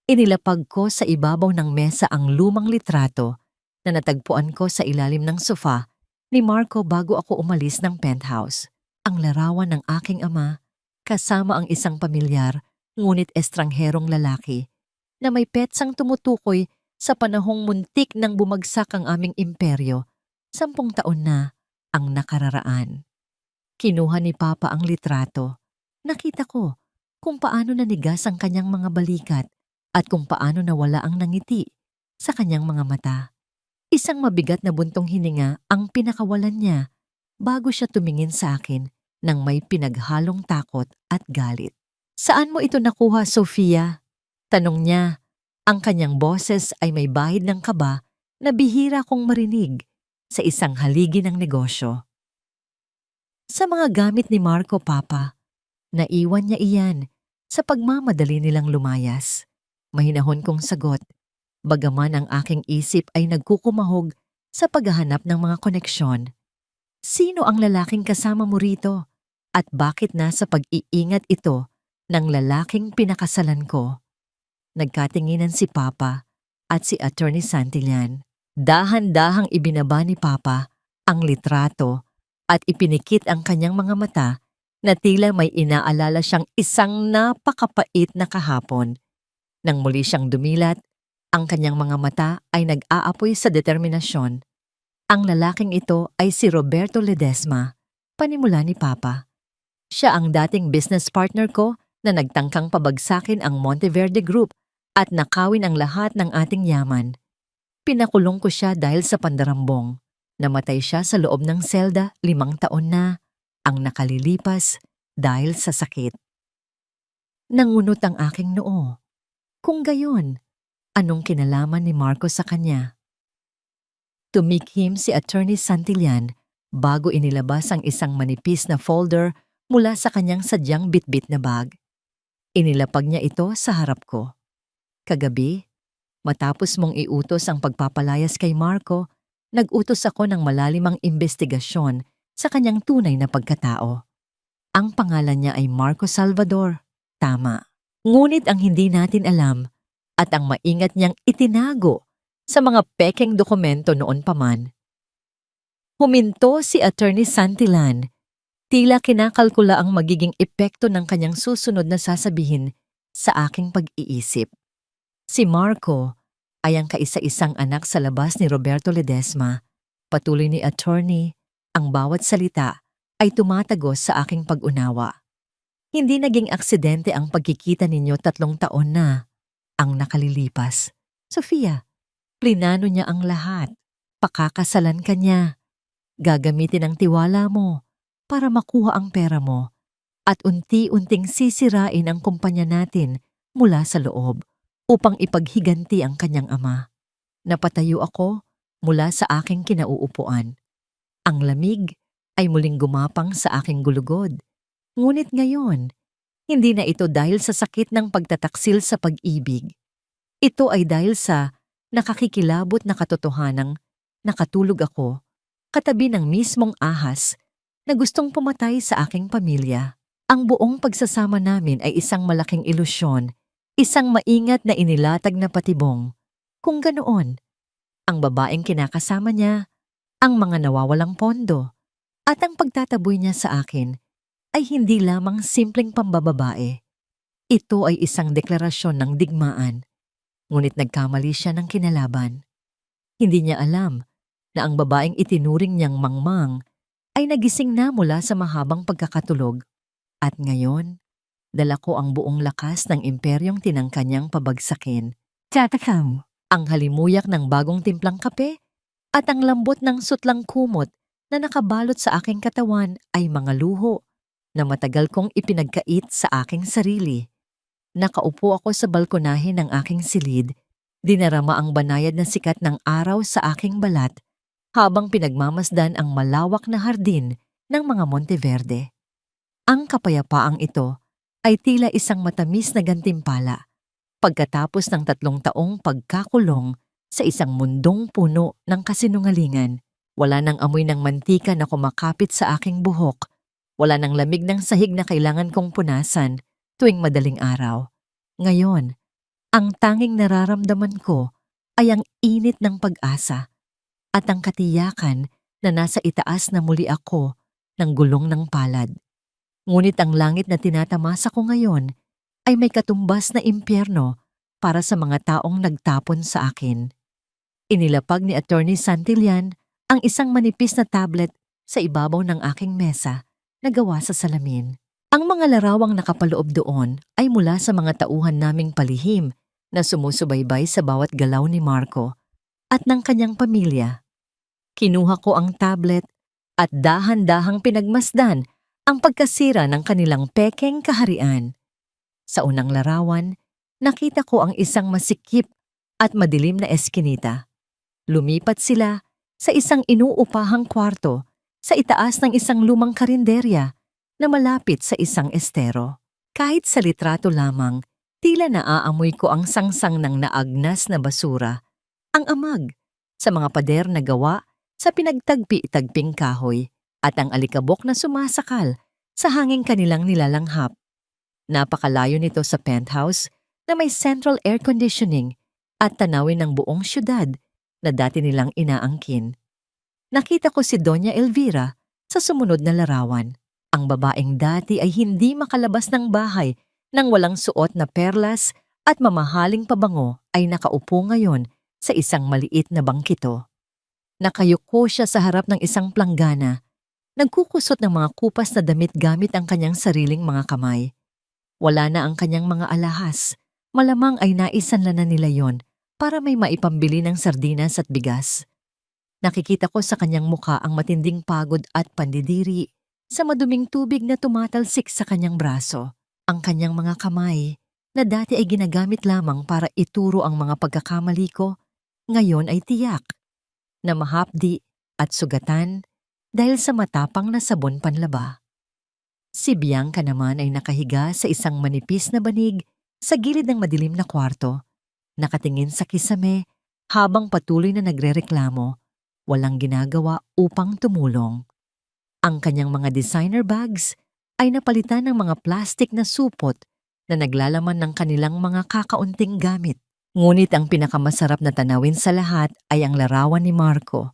Inilapag ko sa ibabaw ng mesa ang lumang litrato na natagpuan ko sa ilalim ng sofa ni Marco bago ako umalis ng penthouse. Ang larawan ng aking ama kasama ang isang pamilyar ngunit estrangherong lalaki na may petsang tumutukoy sa panahong muntik nang bumagsak ang aming imperyo. 10 taon na ang nakararaan. Kinuha ni Papa ang litrato. Nakita ko kung paano nanigas ang kanyang mga balikat at kung paano nawala ang nangiti sa kanyang mga mata. Isang mabigat na buntong hininga ang pinakawalan niya bago siya tumingin sa akin nang may pinaghalong takot at galit. "Saan mo ito nakuha, Sofia?" Tanong niya. Ang kanyang boses ay may bahid ng kaba na bihira kong marinig sa isang haligi ng negosyo. "Sa mga gamit ni Marco, Papa. Naiwan niya iyan sa pagmamadali nilang lumayas." Mahinahon kong sagot, bagaman ang aking isip ay nagkukumahog sa paghahanap ng mga koneksyon. "Sino ang lalaking kasama mo rito? At bakit nasa pag-iingat ito ng lalaking pinakasalan ko?" Nagkatinginan si Papa at si Attorney Santillan. Dahan-dahang ibinaba ni Papa ang litrato at ipinikit ang kanyang mga mata na tila may inaalala siyang isang napakapait na kahapon. Nang muli siyang dumilat, ang kanyang mga mata ay nag-aapoy sa determinasyon. Ang lalaking ito ay si Roberto Ledesma, panimula ni Papa. Siya ang dating business partner ko na nagtangkang pabagsakin ang Monteverde Group at nakawin ang lahat ng ating yaman. Pinakulong ko siya dahil sa pandarambong. Namatay siya sa loob ng selda 5 taon na ang nakalilipas dahil sa sakit. Nangunot ang aking noo. Kung gayon, anong kinalaman ni Marco sa kanya? Tumikhim si Attorney Santillan bago inilabas ang isang manipis na folder mula sa kanyang sadyang bitbit na bag. Inilapag niya ito sa harap ko. "Kagabi, matapos mong iutos ang pagpapalayas kay Marco, nag-utos ako ng malalimang investigasyon sa kanyang tunay na pagkatao. Ang pangalan niya ay Marco Salvador. Tama. Ngunit ang hindi natin alam at ang maingat niyang itinago sa mga pekeng dokumento noon pa man." Huminto si Attorney Santillan. Tila kinakalkula ang magiging epekto ng kanyang susunod na sasabihin sa aking pag-iisip. Si Marco ay ang kaisa-isang anak sa labas ni Roberto Ledesma. Patuloy ni Attorney, ang bawat salita ay tumatagos sa aking pag-unawa. Hindi naging aksidente ang pagkikita ninyo 3 taon na ang nakalilipas. Sofia, plinano niya ang lahat. Pakakasalan ka niya. Gagamitin ang tiwala mo para makuha ang pera mo at unti-unting sisirain ang kumpanya natin mula sa loob upang ipaghiganti ang kanyang ama. Napatayo ako mula sa aking kinauupuan. Ang lamig ay muling gumapang sa aking gulugod. Ngunit ngayon, hindi na ito dahil sa sakit ng pagtataksil sa pag-ibig. Ito ay dahil sa nakakikilabot na katotohanang nakatulog ako katabi ng mismong ahas na gustong pumatay sa aking pamilya. Ang buong pagsasama namin ay isang malaking ilusyon, isang maingat na inilatag na patibong. Kung ganoon, ang babaeng kinakasama niya, ang mga nawawalang pondo, at ang pagtataboy niya sa akin ay hindi lamang simpleng pambababae. Ito ay isang deklarasyon ng digmaan, ngunit nagkamali siya ng kinalaban. Hindi niya alam na ang babaeng itinuring niyang mangmang ay nagising na mula sa mahabang pagkakatulog. At ngayon, dala ko ang buong lakas ng imperyong tinangkanyang pabagsakin. Tatakam! Ang halimuyak ng bagong timplang kape at ang lambot ng sutlang kumot na nakabalot sa aking katawan ay mga luho na matagal kong ipinagkait sa aking sarili. Nakaupo ako sa balkonahe ng aking silid, dinarama ang banayad na sikat ng araw sa aking balat habang pinagmamasdan ang malawak na hardin ng mga Monteverde. Ang kapayapaang ito ay tila isang matamis na gantimpala pagkatapos ng 3 taong pagkakulong sa isang mundong puno ng kasinungalingan. Wala nang amoy ng mantika na kumakapit sa aking buhok. Wala nang lamig ng sahig na kailangan kong punasan tuwing madaling araw. Ngayon, Ang tanging nararamdaman ko ay ang init ng pag-asa at ang katiyakan na nasa itaas na muli ako ng gulong ng palad. Ngunit ang langit na tinatamasa ko ngayon ay may katumbas na impyerno para sa mga taong nagtapon sa akin. Inilapag ni Attorney Santillan ang isang manipis na tablet sa ibabaw ng aking mesa na gawa sa salamin. Ang mga larawang nakapaloob doon ay mula sa mga tauhan naming palihim na sumusubaybay sa bawat galaw ni Marco at ng kanyang pamilya. Kinuha ko ang tablet at dahan-dahang pinagmasdan ang pagkasira ng kanilang pekeng kaharian. Sa unang larawan, nakita ko ang isang masikip at madilim na eskinita. Lumipat sila sa isang inuupahang kwarto sa itaas ng isang lumang karinderya na malapit sa isang estero. Kahit sa litrato lamang, tila naaamoy ko ang sangsang ng naagnas na basura, ang amag sa mga pader na gawa sa pinagtagpi-tagping kahoy at ang alikabok na sumasakal sa hanging kanilang nilalanghap. Napakalayo nito sa penthouse na may central air conditioning at tanawin ng buong syudad na dati nilang inaangkin. Nakita ko si Doña Elvira sa sumunod na larawan. Ang babaeng dati ay hindi makalabas ng bahay nang walang suot na perlas at mamahaling pabango ay nakaupo ngayon sa isang maliit na bangkito. Nakayuko siya sa harap ng isang planggana. Nagkukusot ng mga kupas na damit gamit ang kanyang sariling mga kamay. Wala na ang kanyang mga alahas. Malamang ay naisanla na nila yon para may maipambili ng sardinas at bigas. Nakikita ko sa kanyang muka ang matinding pagod at pandidiri sa maduming tubig na tumatalsik sa kanyang braso. Ang kanyang mga kamay na dati ay ginagamit lamang para ituro ang mga pagkakamali ko, ngayon ay tiyak na mahapdi at sugatan dahil sa matapang na sabon panlaba. Si Bianca naman ay nakahiga sa isang manipis na banig sa gilid ng madilim na kwarto, nakatingin sa kisame habang patuloy na nagrereklamo, walang ginagawa upang tumulong. Ang kanyang mga designer bags ay napalitan ng mga plastik na supot na naglalaman ng kanilang mga kakaunting gamit. Ngunit ang pinakamasarap na tanawin sa lahat ay ang larawan ni Marco.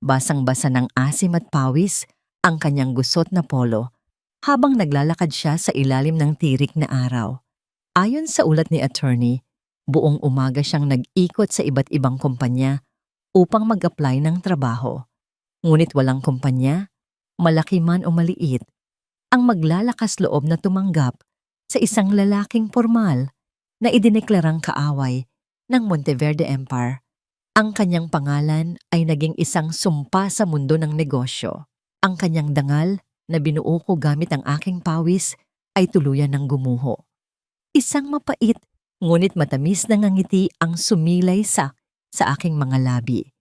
Basang-basa ng asim at pawis ang kanyang gusot na polo habang naglalakad siya sa ilalim ng tirik na araw. Ayon sa ulat ni attorney, buong umaga siyang nag-ikot sa iba't ibang kumpanya upang mag-apply ng trabaho. Ngunit walang kumpanya, malaki man o maliit, ang maglalakas loob na tumanggap sa isang lalaking formal na idineklarang kaaway ng Monteverde Empire. Ang kanyang pangalan ay naging isang sumpa sa mundo ng negosyo. Ang kanyang dangal na binuo ko gamit ang aking pawis ay tuluyan ng gumuho. Isang mapait ngunit matamis na ngiti ang sumilay sa aking mga labi.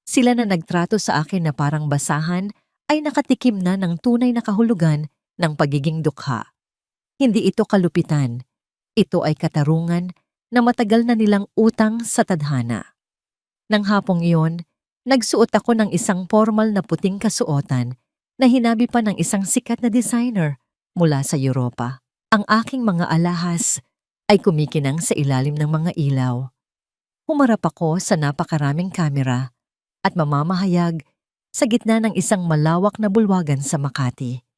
Sila na nagtrato sa akin na parang basahan ay nakatikim na ng tunay na kahulugan ng pagiging dukha. Hindi ito kalupitan. Ito ay katarungan na matagal na nilang utang sa tadhana. Nang hapong iyon, nagsuot ako ng isang formal na puting kasuotan na hinabi pa ng isang sikat na designer mula sa Europa. Ang aking mga alahas ay kumikinang sa ilalim ng mga ilaw. Humarap ako sa napakaraming kamera at mamamahayag sa gitna ng isang malawak na bulwagan sa Makati.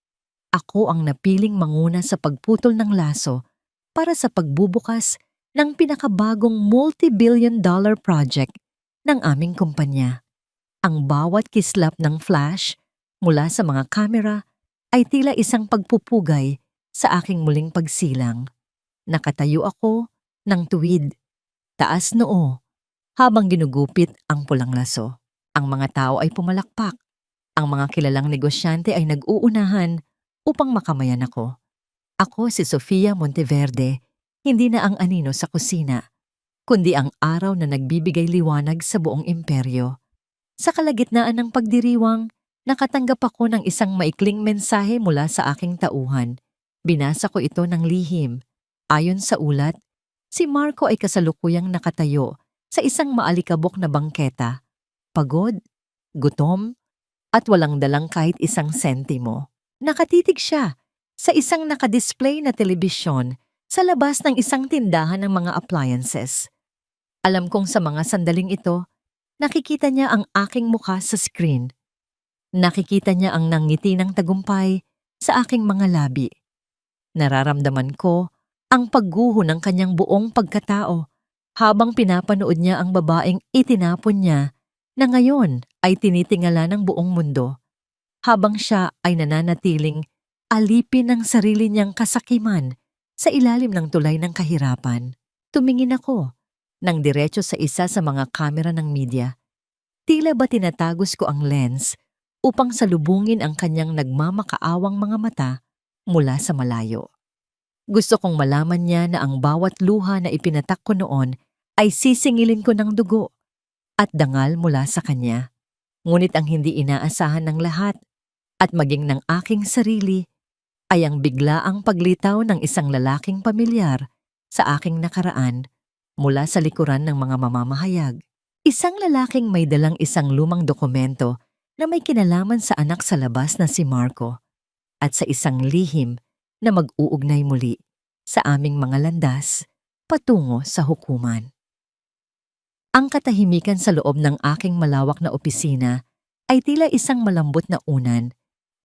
Ako ang napiling manguna sa pagputol ng laso para sa pagbubukas ng pinakabagong multi-billion-dollar project ng aming kumpanya. Ang bawat kislap ng flash mula sa mga kamera ay tila isang pagpupugay sa aking muling pagsilang. Nakatayo ako ng tuwid, taas noo, habang ginugupit ang pulang laso. Ang mga tao ay pumalakpak. Ang mga kilalang negosyante ay nag-uunahan upang makamayan ako. Ako si Sofia Monteverde, hindi na ang anino sa kusina, kundi ang araw na nagbibigay liwanag sa buong imperyo. Sa kalagitnaan ng pagdiriwang, nakatanggap ako ng isang maikling mensahe mula sa aking tauhan. Binasa ko ito ng lihim. Ayon sa ulat, si Marco ay kasalukuyang nakatayo sa isang maalikabok na bangketa. Pagod, gutom, at walang dalang kahit isang sentimo. Nakatitig siya sa isang nakadisplay na telebisyon sa labas ng isang tindahan ng mga appliances. Alam kong sa mga sandaling ito, nakikita niya ang aking mukha sa screen. Nakikita niya ang nangiti ng tagumpay sa aking mga labi. Nararamdaman ko ang pagguho ng kanyang buong pagkatao habang pinapanood niya ang babaeng itinapon niya na ngayon ay tinitingala ng buong mundo habang siya ay nananatiling alipin ng sarili niyang kasakiman sa ilalim ng tulay ng kahirapan. Tumingin ako nang diretso sa isa sa mga kamera ng media. Tila ba tinatagos ko ang lens upang salubungin ang kanyang nagmamakaawang mga mata mula sa malayo. Gusto kong malaman niya na ang bawat luha na ipinatak ko noon ay sisingilin ko ng dugo at dangal mula sa kanya. Ngunit ang hindi inaasahan ng lahat at maging ng aking sarili ay ang biglaang paglitaw ng isang lalaking pamilyar sa aking nakaraan mula sa likuran ng mga mamamahayag. Isang lalaking may dalang isang lumang dokumento na may kinalaman sa anak sa labas na si Marco at sa isang lihim na mag-uugnay muli sa aming mga landas patungo sa hukuman. Ang katahimikan sa loob ng aking malawak na opisina ay tila isang malambot na unan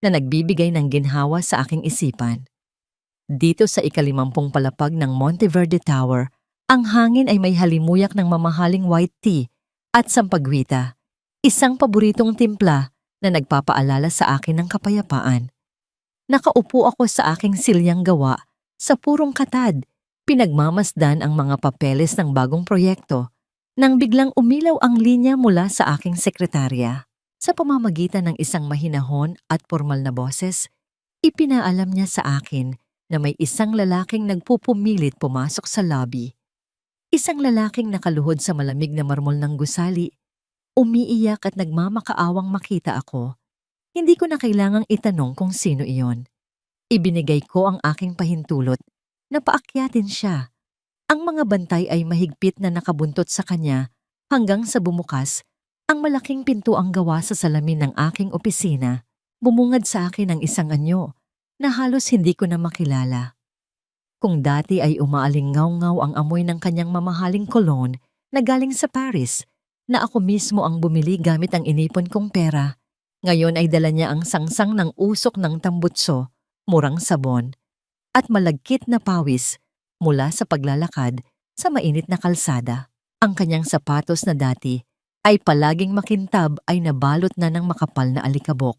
na nagbibigay ng ginhawa sa aking isipan. Dito sa ika-50 palapag ng Monteverde Tower, ang hangin ay may halimuyak ng mamahaling white tea at sampagwita, isang paboritong timpla na nagpapaalala sa akin ng kapayapaan. Nakaupo ako sa aking silyang gawa sa purong katad, pinagmamasdan ang mga papeles ng bagong proyekto nang biglang umilaw ang linya mula sa aking sekretarya. Sa pamamagitan ng isang mahinahon at formal na boses, ipinaalam niya sa akin na may isang lalaking nagpupumilit pumasok sa lobby. Isang lalaking nakaluhod sa malamig na marmol ng gusali, umiiyak at nagmamakaawang makita ako. Hindi ko na kailangang itanong kung sino iyon. Ibinigay ko ang aking pahintulot na paakyatin siya. Ang mga bantay ay mahigpit na nakabuntot sa kanya hanggang sa bumukas ang malaking pintuang gawa sa salamin ng aking opisina. Bumungad sa akin ang isang anyo na halos hindi ko na makilala. Kung dati ay umaalingaw-ngaw ang amoy ng kanyang mamahaling cologne na galing sa Paris, na ako mismo ang bumili gamit ang inipon kong pera, ngayon ay dala niya ang sangsang ng usok ng tambutso, murang sabon, at malagkit na pawis mula sa paglalakad sa mainit na kalsada. Ang kanyang sapatos na dati ay palaging makintab ay nabalot na ng makapal na alikabok.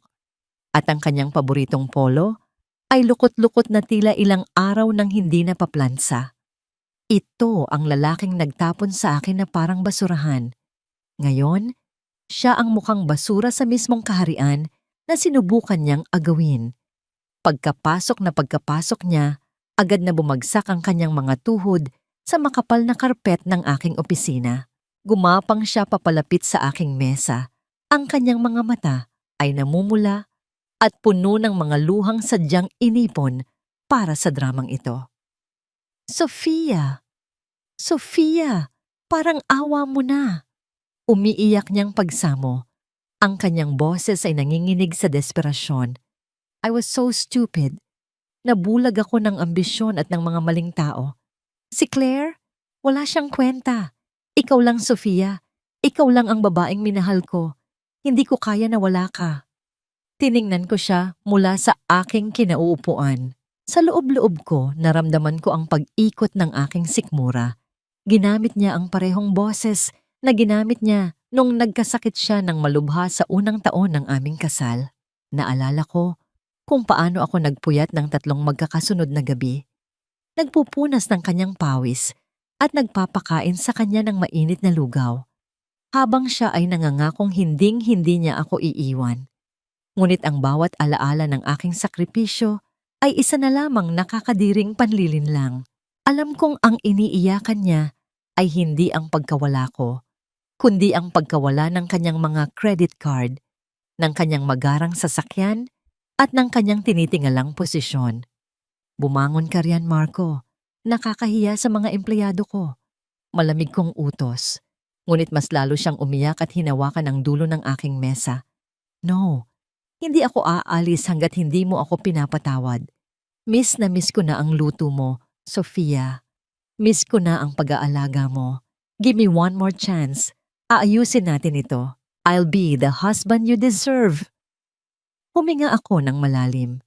At ang kanyang paboritong polo ay lukot-lukot na tila ilang araw nang hindi napaplansa. Ito ang lalaking nagtapon sa akin na parang basurahan. Ngayon, siya ang mukhang basura sa mismong kaharian na sinubukan niyang agawin. Pagkapasok niya, agad na bumagsak ang kanyang mga tuhod sa makapal na karpet ng aking opisina. Gumapang siya papalapit sa aking mesa. Ang kanyang mga mata ay namumula at puno ng mga luhang sadyang inipon para sa dramang ito. Sofia! Sofia! Parang awa mo na! Umiiyak niyang pagsamo. Ang kanyang boses ay nanginginig sa desperasyon. I was so stupid. Nabulag ako ng ambisyon at ng mga maling tao. Si Claire? Wala siyang kwenta. Ikaw lang, Sofia. Ikaw lang ang babaeng minahal ko. Hindi ko kaya na wala ka. Tiningnan ko siya mula sa aking kinauupuan. Sa loob-loob ko, naramdaman ko ang pag-ikot ng aking sikmura. Ginamit niya ang parehong boses na ginamit niya nung nagkasakit siya ng malubha sa unang taon ng aming kasal. Naalala ko kung paano ako nagpuyat ng 3 magkakasunod na gabi. Nagpupunas ng kanyang pawis at nagpapakain sa kanya ng mainit na lugaw. Habang siya ay nangangakong hinding-hindi niya ako iiwan. Ngunit ang bawat alaala ng aking sakripisyo ay isa na lamang nakakadiring panlilinlang. Alam kong ang iniiyakan niya ay hindi ang pagkawala ko, kundi ang pagkawala ng kanyang mga credit card, ng kanyang magarang sasakyan, at ng kanyang tinitingalang posisyon. Bumangon ka riyan, Marco. Nakakahiya sa mga empleyado ko. Malamig kong utos. Ngunit mas lalo siyang umiyak at hinawakan ang dulo ng aking mesa. No. Hindi ako aalis hanggat hindi mo ako pinapatawad. Miss na miss ko na ang luto mo, Sofia, miss ko na ang pag-aalaga mo. Give me one more chance. Aayusin natin ito. I'll be the husband you deserve. Huminga ako ng malalim.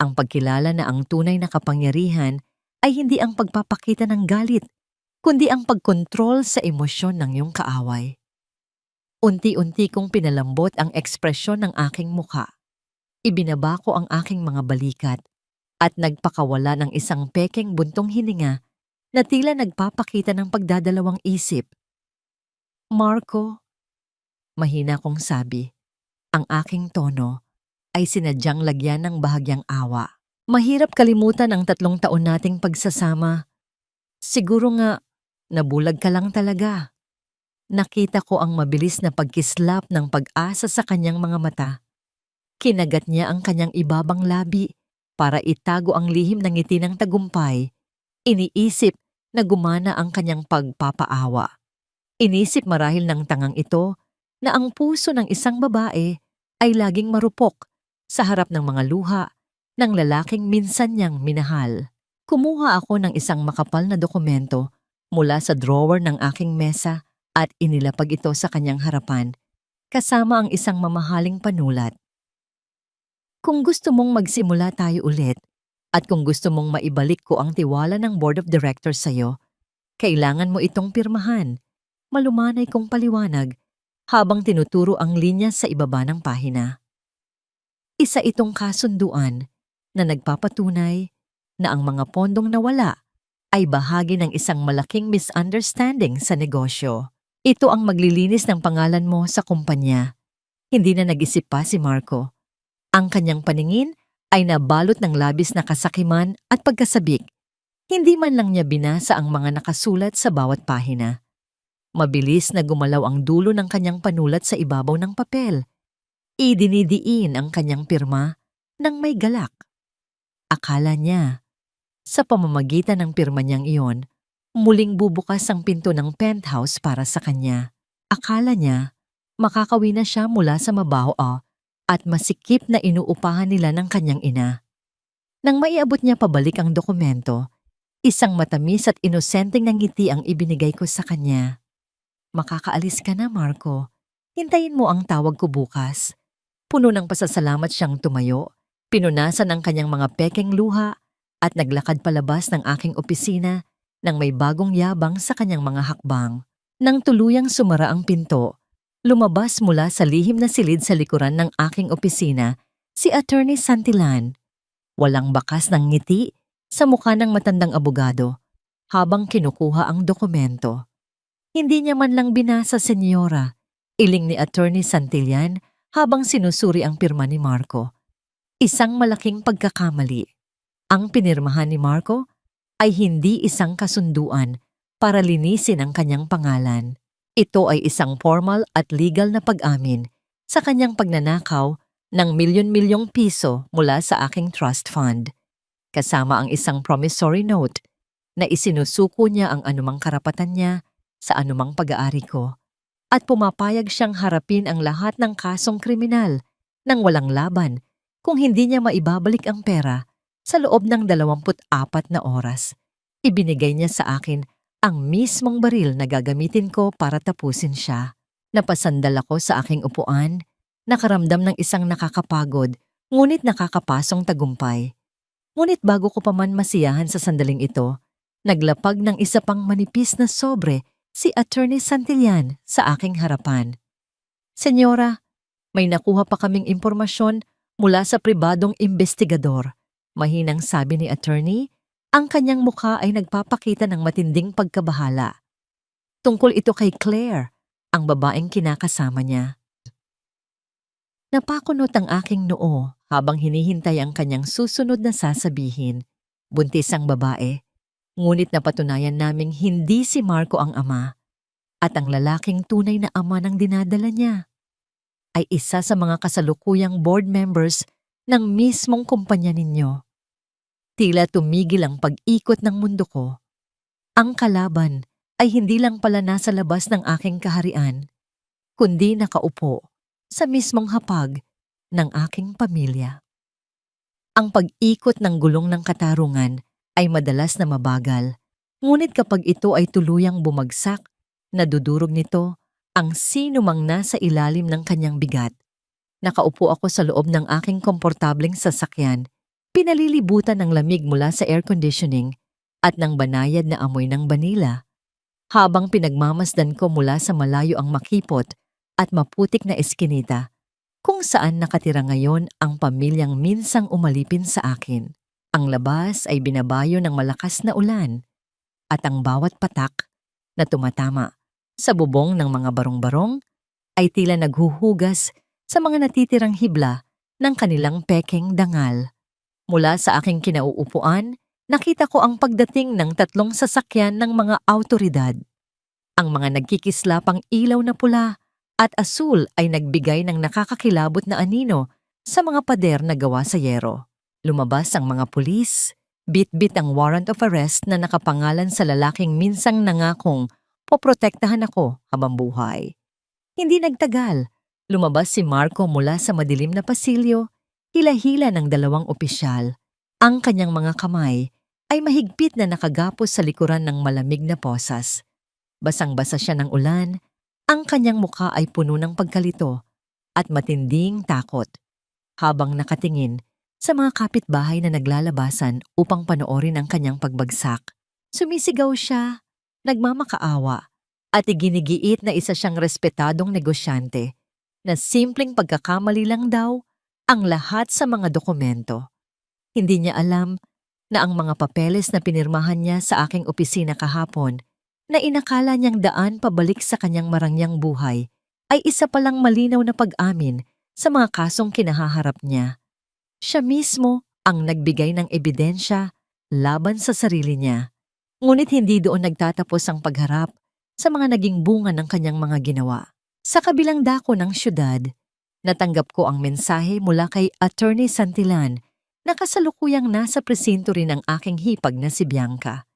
Ang pagkilala na ang tunay na kapangyarihan ay hindi ang pagpapakita ng galit, kundi ang pagkontrol sa emosyon ng iyong kaaway. Unti-unti kong pinalambot ang ekspresyon ng aking mukha. Ibinaba ko ang aking mga balikat at nagpakawala ng isang pekeng buntong hininga na tila nagpapakita ng pagdadalawang isip. Marco, mahina kong sabi, ang aking tono ay sinadyang lagyan ng bahagyang awa. Mahirap kalimutan ang 3 taon nating pagsasama. Siguro nga, nabulag ka lang talaga. Nakita ko ang mabilis na pagkislap ng pag-asa sa kanyang mga mata. Kinagat niya ang kanyang ibabang labi para itago ang lihim ng ngiti ng tagumpay. Iniisip na gumana ang kanyang pagpapaawa. Inisip marahil ng tangang ito na ang puso ng isang babae ay laging marupok sa harap ng mga luha ng lalaking minsan niyang minahal. Kumuha ako ng isang makapal na dokumento mula sa drawer ng aking mesa at inilapag ito sa kanyang harapan, kasama ang isang mamahaling panulat. Kung gusto mong magsimula tayo ulit, at kung gusto mong maibalik ko ang tiwala ng Board of Directors sa'yo, kailangan mo itong pirmahan. Malumanay kong paliwanag habang tinuturo ang linya sa ibaba ng pahina. Isa itong kasunduan na nagpapatunay na ang mga pondong nawala ay bahagi ng isang malaking misunderstanding sa negosyo. Ito ang maglilinis ng pangalan mo sa kumpanya. Hindi na nag-isip pa si Marco. Ang kanyang paningin ay nabalot ng labis na kasakiman at pagkasabik. Hindi man lang niya binasa ang mga nakasulat sa bawat pahina. Mabilis na gumalaw ang dulo ng kanyang panulat sa ibabaw ng papel. Idinidiin ang kanyang pirma ng may galak. Akala niya, sa pamamagitan ng pirma niyang iyon, muling bubukas ang pinto ng penthouse para sa kanya. Akala niya, makakawi na siya mula sa mabaho at masikip na inuupahan nila ng kanyang ina. Nang maiabot niya pabalik ang dokumento, isang matamis at inosenteng na ngiti ang ibinigay ko sa kanya. Makakaalis ka na, Marco. Hintayin mo ang tawag ko bukas. Puno ng pasasalamat siyang tumayo, pinunasan ang kanyang mga pekeng luha at naglakad palabas ng aking opisina nang may bagong yabang sa kanyang mga hakbang. Nang tuluyang sumara ang pinto, lumabas mula sa lihim na silid sa likuran ng aking opisina si Attorney Santillan. Walang bakas ng ngiti sa mukha ng matandang abogado habang kinukuha ang dokumento. Hindi niya man lang binasa, Senyora, iling ni Attorney Santillan habang sinusuri ang pirma ni Marco. Isang malaking pagkakamali. Ang pinirmahan ni Marco ay hindi isang kasunduan para linisin ang kanyang pangalan. Ito ay isang formal at legal na pag-amin sa kanyang pagnanakaw ng milyon-milyong piso mula sa aking trust fund, kasama ang isang promissory note na isinusuko niya ang anumang karapatan niya sa anumang pag-aari ko at pumapayag siyang harapin ang lahat ng kasong kriminal nang walang laban kung hindi niya maibabalik ang pera sa loob ng 24 na oras. Ibinigay niya sa akin ang mismong baril na gagamitin ko para tapusin siya. Napasandal ako sa aking upuan, nakaramdam ng isang nakakapagod, ngunit nakakapasong tagumpay. Ngunit bago ko pa man masiyahan sa sandaling ito, naglapag ng isa pang manipis na sobre si Attorney Santillan sa aking harapan. Senyora, may nakuha pa kaming impormasyon mula sa pribadong investigador. Mahinang sabi ni Attorney, ang kanyang mukha ay nagpapakita ng matinding pagkabahala. Tungkol ito kay Claire, ang babaeng kinakasama niya. Napakunot ang aking noo habang hinihintay ang kanyang susunod na sasabihin. Buntis ang babae, ngunit napatunayan naming hindi si Marco ang ama at ang lalaking tunay na ama ng dinadala niya ay isa sa mga kasalukuyang board members ng mismong kumpanya ninyo. Tila tumigil ang pag-ikot ng mundo ko. Ang kalaban ay hindi lang pala nasa labas ng aking kaharian, kundi nakaupo sa mismong hapag ng aking pamilya. Ang pag-ikot ng gulong ng katarungan ay madalas na mabagal. Ngunit kapag ito ay tuluyang bumagsak, nadudurog nito ang sino mang nasa ilalim ng kanyang bigat. Nakaupo ako sa loob ng aking komportableng sasakyan, pinalilibutan ng lamig mula sa air conditioning at ng banayad na amoy ng banila, habang pinagmamasdan ko mula sa malayo ang makipot at maputik na eskinita kung saan nakatira ngayon ang pamilyang minsang umalipin sa akin. Ang labas ay binabayo ng malakas na ulan at ang bawat patak na tumatama sa bubong ng mga barong-barong ay tila naghuhugas sa mga natitirang hibla ng kanilang peking dangal. Mula sa aking kinauupuan, nakita ko ang pagdating ng 3 sasakyan ng mga awtoridad. Ang mga nagkikislapang ilaw na pula at asul ay nagbigay ng nakakakilabot na anino sa mga pader na gawa sa yero. Lumabas ang mga pulis, bit-bit ang warrant of arrest na nakapangalan sa lalaking minsang nangakong poprotektahan ako habang buhay. Hindi nagtagal, lumabas si Marco mula sa madilim na pasilyo, hila-hila ng 2 opisyal. Ang kanyang mga kamay ay mahigpit na nakagapos sa likuran ng malamig na posas. Basang-basa siya ng ulan, ang kanyang mukha ay puno ng pagkalito at matinding takot. Habang nakatingin sa mga kapitbahay na naglalabasan upang panoorin ang kanyang pagbagsak, sumisigaw siya, nagmamakaawa, at iginigiit na isa siyang respetadong negosyante na simpleng pagkakamali lang daw ang lahat sa mga dokumento. Hindi niya alam na ang mga papeles na pinirmahan niya sa aking opisina kahapon na inakala niyang daan pabalik sa kanyang marangyang buhay ay isa palang malinaw na pag-amin sa mga kasong kinahaharap niya. Siya mismo ang nagbigay ng ebidensya laban sa sarili niya. Ngunit hindi doon nagtatapos ang pagharap sa mga naging bunga ng kanyang mga ginawa. Sa kabilang dako ng syudad, natanggap ko ang mensahe mula kay Attorney Santillan na kasalukuyang nasa presinto rin ang aking hipag na si Bianca.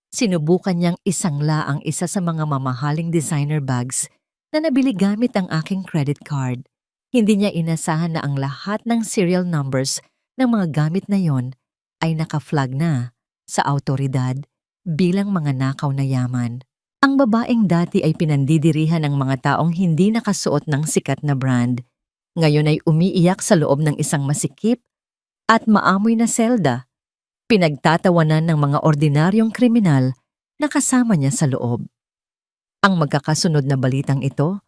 Sinubukan niyang isangla ang isa sa mga mamahaling designer bags na nabili gamit ang aking credit card. Hindi niya inasahan na ang lahat ng serial numbers ng mga gamit na yon ay naka-flag na sa awtoridad bilang mga nakaw na yaman. Ang babaeng dati ay pinandidirihan ng mga taong hindi nakasuot ng sikat na brand. Ngayon ay umiiyak sa loob ng isang masikip at maamoy na selda. Pinagtatawanan ng mga ordinaryong kriminal na kasama niya sa loob. Ang magkakasunod na balitang ito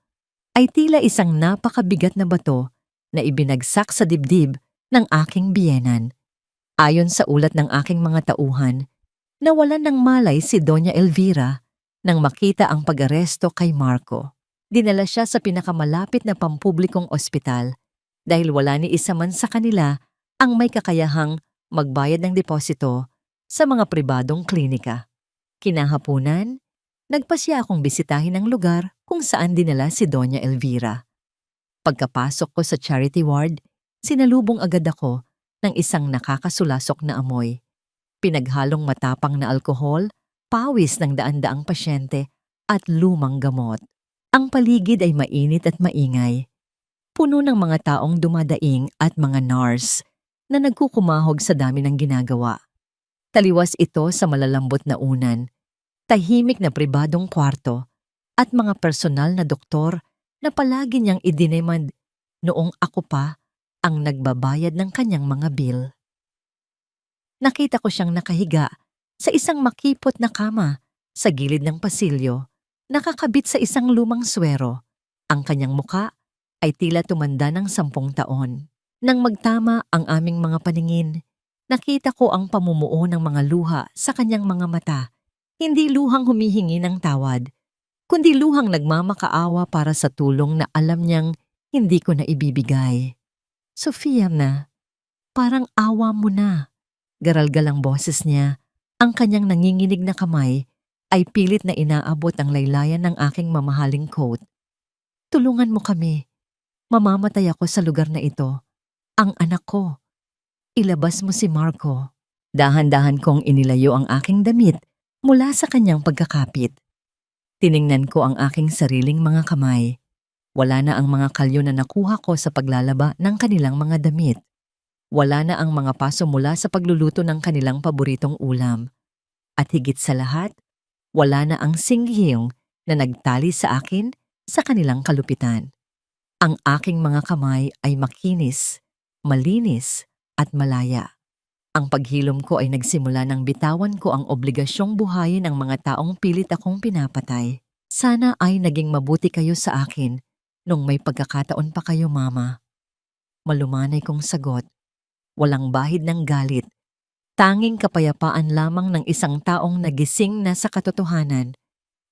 ay tila isang napakabigat na bato na ibinagsak sa dibdib ng aking biyenan. Ayon sa ulat ng aking mga tauhan, nawalan ng malay si Doña Elvira nang makita ang pag-aresto kay Marco. Dinala siya sa pinakamalapit na pampublikong ospital dahil wala ni isa man sa kanila ang may kakayahang magbayad ng deposito sa mga pribadong klinika. Kinahapunan, nagpasya akong bisitahin ang lugar kung saan dinala si Doña Elvira. Pagkapasok ko sa charity ward, sinalubong agad ako ng isang nakakasulasok na amoy. Pinaghalong matapang na alkohol, pawis ng daan-daang pasyente at lumang gamot. Ang paligid ay mainit at maingay. Puno ng mga taong dumadaing at mga nurse na nagkukumahog sa dami ng ginagawa. Taliwas ito sa malalambot na unan, tahimik na pribadong kwarto at mga personal na doktor na palagi niyang idinemand noong ako pa ang nagbabayad ng kanyang mga bill. Nakita ko siyang nakahiga sa isang makipot na kama sa gilid ng pasilyo, nakakabit sa isang lumang swero. Ang kanyang muka ay tila tumanda ng 10 taon. Nang magtama ang aming mga paningin, nakita ko ang pamumuo ng mga luha sa kanyang mga mata. Hindi luhang humihingi ng tawad, kundi luhang nagmamakaawa para sa tulong na alam niyang hindi ko na ibibigay. Sofia na, parang awa mo na. Garalgal ang boses niya. Ang kanyang nanginginig na kamay ay pilit na inaabot ang laylayan ng aking mamahaling coat. Tulungan mo kami. Mamamatay ako sa lugar na ito. Ang anak ko. Ilabas mo si Marco. Dahan-dahan kong inilayo ang aking damit mula sa kanyang pagkakapit. Tiningnan ko ang aking sariling mga kamay. Wala na ang mga kalyo na nakuha ko sa paglalaba ng kanilang mga damit. Wala na ang mga paso mula sa pagluluto ng kanilang paboritong ulam. At higit sa lahat, wala na ang singhiyong na nagtali sa akin sa kanilang kalupitan. Ang aking mga kamay ay makinis, malinis at malaya. Ang paghilom ko ay nagsimula nang bitawan ko ang obligasyong buhayin ang mga taong pilit akong pinapatay. Sana ay naging mabuti kayo sa akin nung may pagkakataon pa kayo, Mama. Malumanay kong sagot, walang bahid ng galit. Tanging kapayapaan lamang ng isang taong nagising na sa katotohanan.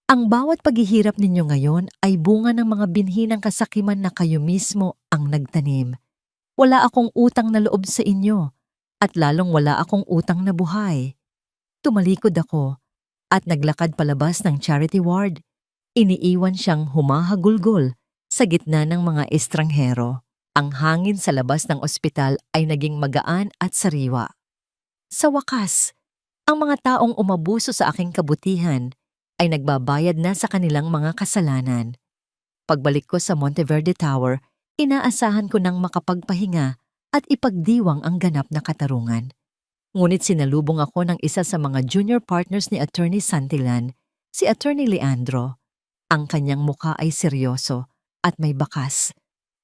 Ang bawat paghihirap ninyo ngayon ay bunga ng mga binhi ng kasakiman na kayo mismo ang nagtanim. Wala akong utang na loob sa inyo at lalong wala akong utang na buhay. Tumalikod ako at naglakad palabas ng charity ward. Iniiwan siyang humahagulgol sa gitna ng mga estranghero. Ang hangin sa labas ng ospital ay naging magaan at sariwa. Sa wakas, ang mga taong umabuso sa aking kabutihan ay nagbabayad na sa kanilang mga kasalanan. Pagbalik ko sa Monteverde Tower, inaasahan ko nang makapagpahinga at ipagdiwang ang ganap na katarungan. Ngunit sinalubong ako ng isa sa mga junior partners ni Attorney Santillan, si Attorney Leandro. Ang kanyang mukha ay seryoso at may bakas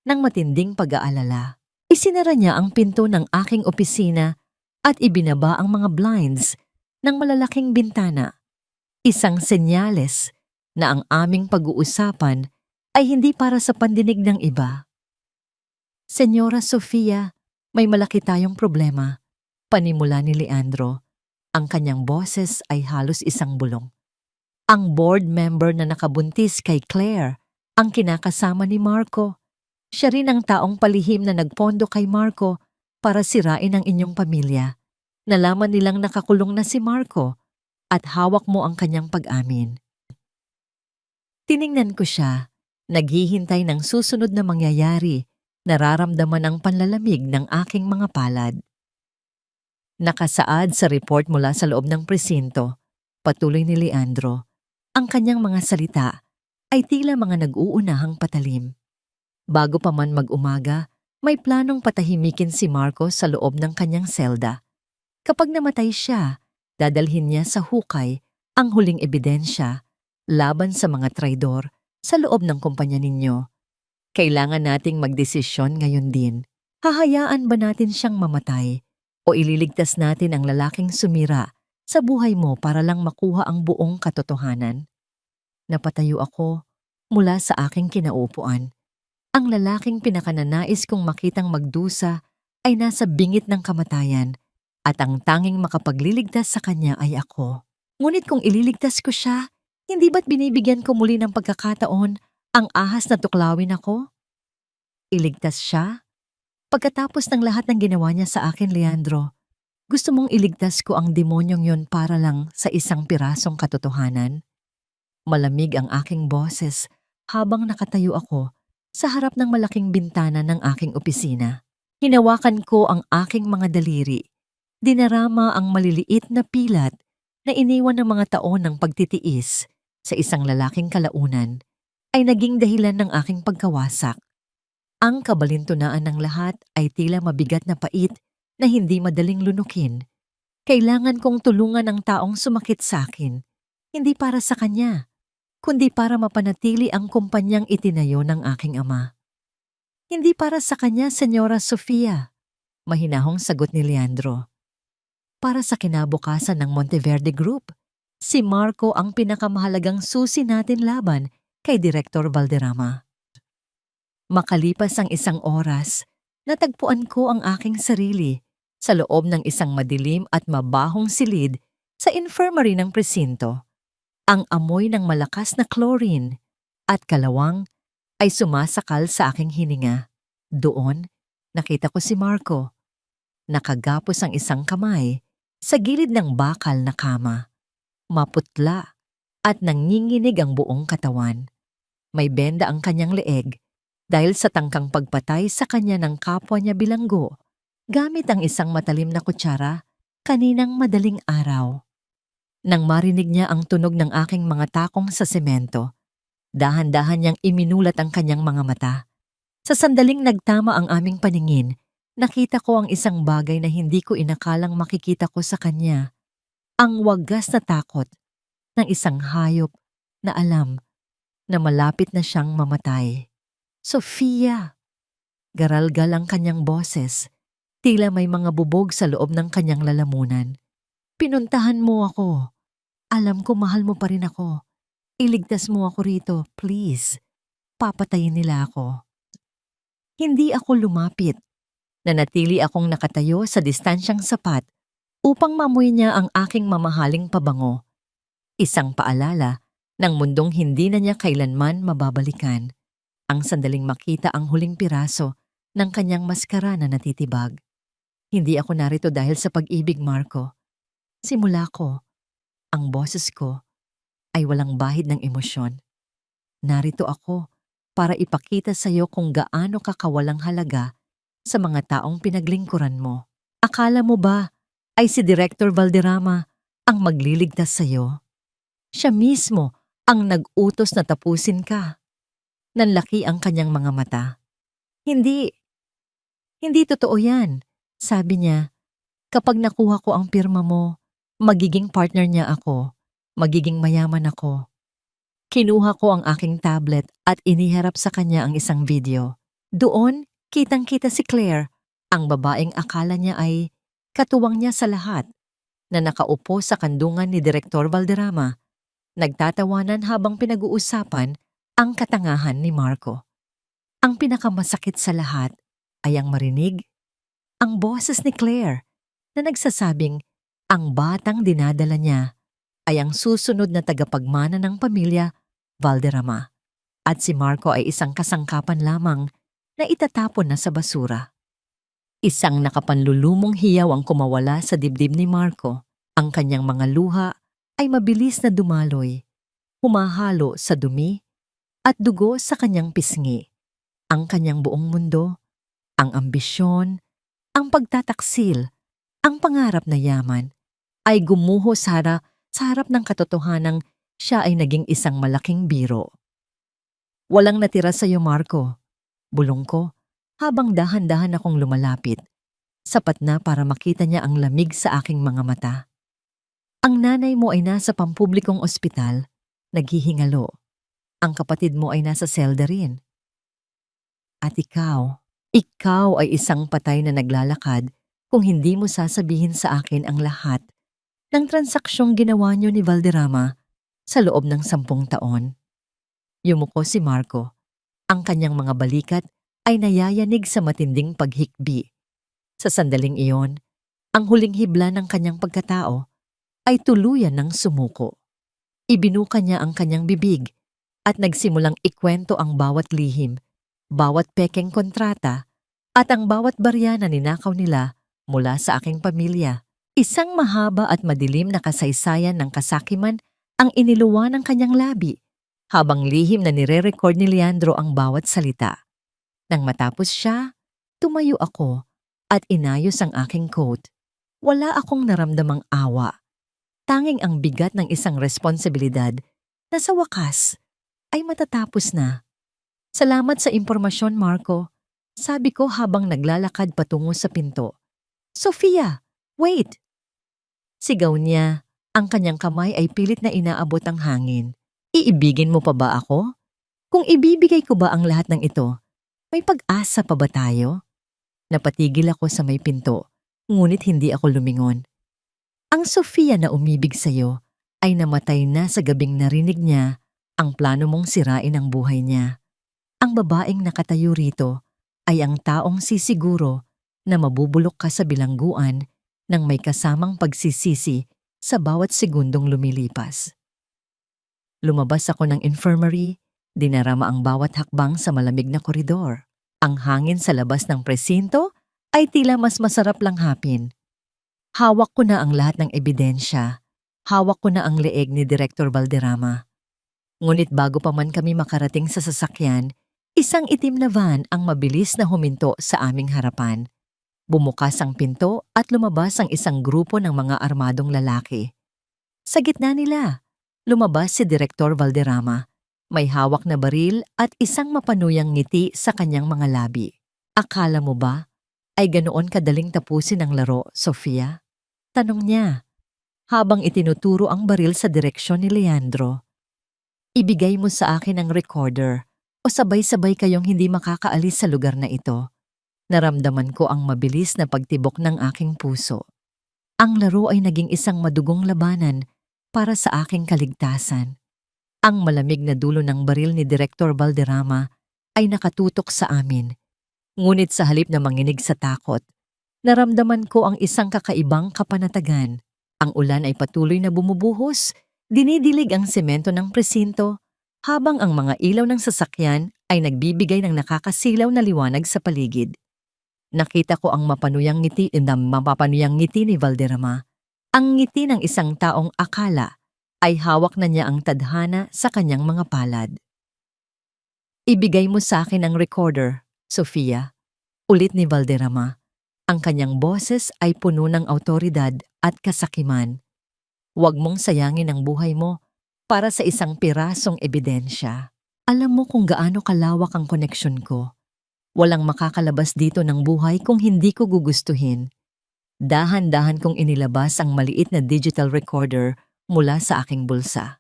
ng matinding pag-aalala. Isinara niya ang pinto ng aking opisina at ibinaba ang mga blinds ng malalaking bintana. Isang senyales na ang aming pag-uusapan ay hindi para sa pandinig ng iba. Senyora Sofia, may malaki tayong problema. Panimula ni Leandro. Ang kanyang boses ay halos isang bulong. Ang board member na nakabuntis kay Claire, ang kinakasama ni Marco. Siya rin ang taong palihim na nagpondo kay Marco para sirain ang inyong pamilya. Nalaman nilang nakakulong na si Marco at hawak mo ang kanyang pag-amin. Tiningnan ko siya, naghihintay ng susunod na mangyayari, nararamdaman ang panlalamig ng aking mga palad. Nakasaad sa report mula sa loob ng presinto, patuloy ni Leandro, ang kanyang mga salita ay tila mga nag-uunahang patalim. Bago pa man mag-umaga, may planong patahimikin si Marco sa loob ng kanyang selda. Kapag namatay siya, dadalhin niya sa hukay ang huling ebidensya laban sa mga traidor sa loob ng kumpanya ninyo. Kailangan nating magdesisyon ngayon din. Hahayaan ba natin siyang mamatay o ililigtas natin ang lalaking sumira sa buhay mo para lang makuha ang buong katotohanan? Napatayo ako mula sa aking kinaupuan. Ang lalaking pinakananais kong makitang magdusa ay nasa bingit ng kamatayan at ang tanging makapagliligtas sa kanya ay ako. Ngunit kung ililigtas ko siya, hindi ba't binibigyan ko muli ng pagkakataon ang ahas na tuklawin ako? Iligtas siya? Pagkatapos ng lahat ng ginawa niya sa akin, Leandro, gusto mong iligtas ko ang demonyong yon para lang sa isang pirasong katotohanan? Malamig ang aking boses habang nakatayo ako sa harap ng malaking bintana ng aking opisina. Hinawakan ko ang aking mga daliri. Dinarama ang maliliit na pilat na iniwan ng mga taon ng pagtitiis sa isang lalaking kalaunan ay naging dahilan ng aking pagkawasak. Ang kabalintunaan ng lahat ay tila mabigat na pait na hindi madaling lunukin. Kailangan kong tulungan ang taong sumakit sa akin, hindi para sa kanya, kundi para mapanatili ang kumpanyang itinayo ng aking ama. Hindi para sa kanya, Senyora Sofia, mahinahong sagot ni Leandro. Para sa kinabukasan ng Monteverde Group, si Marco ang pinakamahalagang susi natin laban kay Direktor Valderrama. Makalipas ang isang oras, natagpuan ko ang aking sarili sa loob ng isang madilim at mabahong silid sa infirmary ng presinto. Ang amoy ng malakas na chlorine at kalawang ay sumasakal sa aking hininga. Doon, nakita ko si Marco. Nakagapos ang isang kamay sa gilid ng bakal na kama. Maputla at nanginginig ang buong katawan. May benda ang kanyang leeg dahil sa tangkang pagpatay sa kanya ng kapwa niya bilanggo gamit ang isang matalim na kutsara kaninang madaling araw. Nang marinig niya ang tunog ng aking mga takong sa semento, dahan-dahan niyang iminulat ang kanyang mga mata. Sa sandaling nagtama ang aming paningin, Nakita ko ang isang bagay na hindi ko inakalang makikita ko sa kanya. Ang wagas na takot ng isang hayop na alam na malapit na siyang mamatay. Sofia! Garalgal ang kanyang boses. Tila may mga bubog sa loob ng kanyang lalamunan. Pinuntahan mo ako. Alam ko mahal mo pa rin ako. Iligtas mo ako rito, please. Papatayin nila ako. Hindi ako lumapit. Nanatili akong nakatayo sa distansyang sapat upang mamoy niya ang aking mamahaling pabango. Isang paalala ng mundong hindi na niya kailanman mababalikan. Ang sandaling makita ang huling piraso ng kanyang maskara na natitibag. Hindi ako narito dahil sa pag-ibig, Marco. Simula ko, ang boses ko ay walang bahid ng emosyon. Narito ako para ipakita sa iyo kung gaano ka kawalang halaga sa mga taong pinaglingkuran mo. Akala mo ba ay si Director Valderrama ang magliligtas sa iyo? Siya mismo ang nag-utos na tapusin ka. Nanlaki ang kanyang mga mata. Hindi totoo yan. Sabi niya, kapag nakuha ko ang pirma mo, magiging partner niya ako, magiging mayaman ako. Kinuha ko ang aking tablet at iniharap sa kanya ang isang video. Doon, kitang-kita si Claire, ang babaeng akala niya ay katuwang niya sa lahat, na nakaupo sa kandungan ni Direktor Valderrama, nagtatawanan habang pinag-uusapan ang katangahan ni Marco. Ang pinakamasakit sa lahat ay ang marinig ang boses ni Claire na nagsasabing ang batang dinadala niya ay ang susunod na tagapagmana ng pamilya Valderrama at si Marco ay isang kasangkapan lamang na itatapon na sa basura. Isang nakapanlulumong hiyaw ang kumawala sa dibdib ni Marco. Ang kanyang mga luha ay mabilis na dumaloy, humahalo sa dumi at dugo sa kanyang pisngi. Ang kanyang buong mundo, ang ambisyon, ang pagtataksil, ang pangarap na yaman, ay gumuho sa harap ng katotohanang siya ay naging isang malaking biro. Walang natira sa iyo, Marco. Bulong ko habang dahan-dahan akong lumalapit. Sapat na para makita niya ang lamig sa aking mga mata. Ang nanay mo ay nasa pampublikong ospital, naghihingalo. Ang kapatid mo ay nasa selda rin. At ikaw ay isang patay na naglalakad kung hindi mo sasabihin sa akin ang lahat ng transaksyong ginawa niyo ni Valderrama sa loob ng 10 taon. Yumuko si Marco. Ang kanyang mga balikat ay nayayanig sa matinding paghikbi. Sa sandaling iyon, ang huling hibla ng kanyang pagkatao ay tuluyan ng sumuko. Ibinuka niya ang kanyang bibig at nagsimulang ikwento ang bawat lihim, bawat pekeng kontrata, at ang bawat barya na ninakaw nila mula sa aking pamilya. Isang mahaba at madilim na kasaysayan ng kasakiman ang iniluwa ng kanyang labi, habang lihim na nire-record ni Leandro ang bawat salita. Nang matapos siya, tumayo ako at inayos ang aking coat. Wala akong naramdamang awa. Tanging ang bigat ng isang responsibilidad na sa wakas ay matatapos na. Salamat sa impormasyon, Marco. Sabi ko habang naglalakad patungo sa pinto. Sofia, wait! Sigaw niya. Ang kanyang kamay ay pilit na inaabot ang hangin. Iibigin mo pa ba ako? Kung ibibigay ko ba ang lahat ng ito, may pag-asa pa ba tayo? Napatigil ako sa may pinto, ngunit hindi ako lumingon. Ang Sofia na umibig sa'yo ay namatay na sa gabing narinig niya ang plano mong sirain ang buhay niya. Ang babaeng nakatayo rito ay ang taong sisiguro na mabubulok ka sa bilangguan ng may kasamang pagsisisi sa bawat segundong lumilipas. Lumabas ako ng infirmary, dinarama ang bawat hakbang sa malamig na koridor. Ang hangin sa labas ng presinto ay tila mas masarap lang hapin. Hawak ko na ang lahat ng ebidensya. Hawak ko na ang leeg ni Direktor Valderrama. Ngunit bago pa man kami makarating sa sasakyan, isang itim na van ang mabilis na huminto sa aming harapan. Bumukas ang pinto at lumabas ang isang grupo ng mga armadong lalaki. Sa gitna nila, lumabas si Direktor Valderrama. May hawak na baril at isang mapanuyang ngiti sa kanyang mga labi. Akala mo ba Ay ganoon kadaling tapusin ang laro, Sofia? Tanong niya, habang itinuturo ang baril sa direksyon ni Leandro. Ibigay mo sa akin ang recorder o sabay-sabay kayong hindi makakaalis sa lugar na ito. Naramdaman ko ang mabilis na pagtibok ng aking puso. Ang laro ay naging isang madugong labanan para sa aking kaligtasan. Ang malamig na dulo ng baril ni Direktor Valderrama ay nakatutok sa amin. Ngunit sa halip na manginig sa takot, naramdaman ko ang isang kakaibang kapanatagan. Ang ulan ay patuloy na bumubuhos, dinidilig ang semento ng presinto, habang ang mga ilaw ng sasakyan ay nagbibigay ng nakakasilaw na liwanag sa paligid. Nakita ko ang mapanuyang ngiti ni Valderrama. Ang ngiti ng isang taong akala ay hawak na niya ang tadhana sa kanyang mga palad. Ibigay mo sa akin ang recorder, Sofia. Ulit ni Valderrama. Ang kanyang boses ay puno ng awtoridad at kasakiman. Huwag mong sayangin ang buhay mo para sa isang pirasong ebidensya. Alam mo kung gaano kalawak ang koneksyon ko. Walang makakalabas dito ng buhay kung hindi ko gugustuhin. Dahan-dahan kong inilabas ang maliit na digital recorder mula sa aking bulsa.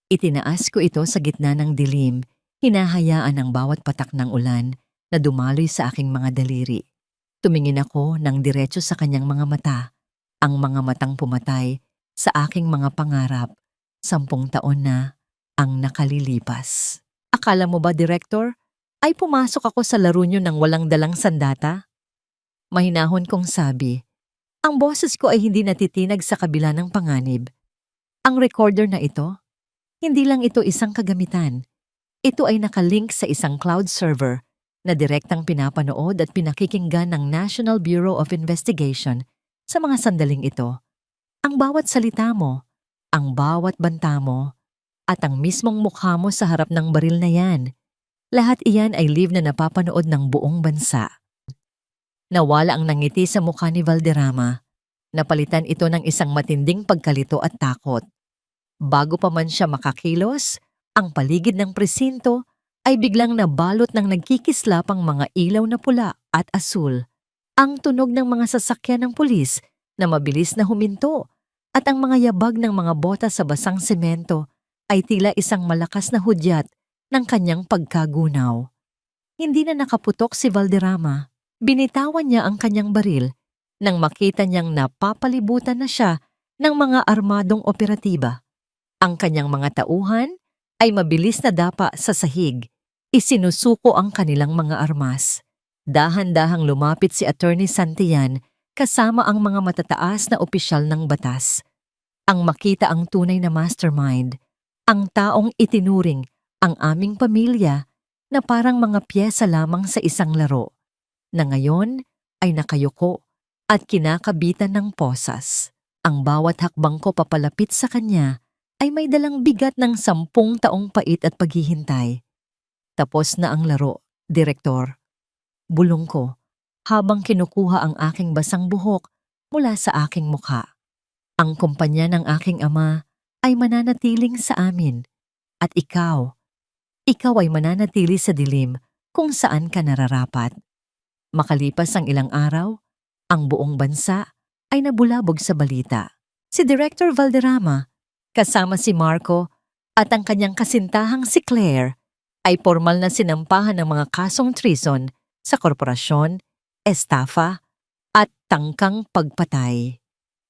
Itinaas ko ito sa gitna ng dilim, hinahayaan ang bawat patak ng ulan na dumaloy sa aking mga daliri. Tumingin ako ng diretso sa kanyang mga mata, ang mga matang pumatay sa aking mga pangarap, 10 taon na ang nakalilipas. Akala mo ba, Director, ay pumasok ako sa laro niyo nang walang dalang sandata? Mahinahon kong sabi. Ang boses ko ay hindi natitinag sa kabila ng panganib. Ang recorder na ito, hindi lang ito isang kagamitan. Ito ay nakalink sa isang cloud server na direktang pinapanood at pinakikinggan ng National Bureau of Investigation sa mga sandaling ito. Ang bawat salita mo, ang bawat banta mo, at ang mismong mukha mo sa harap ng baril na yan. Lahat iyan ay live na napapanood ng buong bansa. Nawala ang nangiti sa mukha ni Valderrama. Napalitan ito ng isang matinding pagkalito at takot. Bago pa man siya makakilos, ang paligid ng presinto ay biglang nabalot ng nagkikislapang mga ilaw na pula at asul. Ang tunog ng mga sasakyan ng pulis na mabilis na huminto at ang mga yabag ng mga bota sa basang semento ay tila isang malakas na hudyat ng kanyang pagkagunaw. Hindi na nakaputok si Valderrama. Binitawan niya ang kanyang baril nang makita niyang napapalibutan na siya ng mga armadong operatiba. Ang kanyang mga tauhan ay mabilis na dapa sa sahig. Isinusuko ang kanilang mga armas. Dahan-dahang lumapit si Attorney Santillan kasama ang mga matataas na opisyal ng batas. Ang makita ang tunay na mastermind, ang taong itinuring ang aming pamilya na parang mga piyesa lamang sa isang laro, na ngayon ay nakayuko at kinakabitan ng posas. Ang bawat hakbang ko papalapit sa kanya ay may dalang bigat ng 10 taong pait at paghihintay. Tapos na ang laro, Direktor. Bulong ko habang kinukuha ang aking basang buhok mula sa aking mukha. Ang kumpanya ng aking ama ay mananatiling sa amin at ikaw ay mananatili sa dilim kung saan ka nararapat. Makalipas ang ilang araw, ang buong bansa ay nabulabog sa balita. Si Director Valderrama, kasama si Marco at ang kanyang kasintahang si Claire ay formal na sinampahan ng mga kasong treason sa korporasyon, estafa at tangkang pagpatay.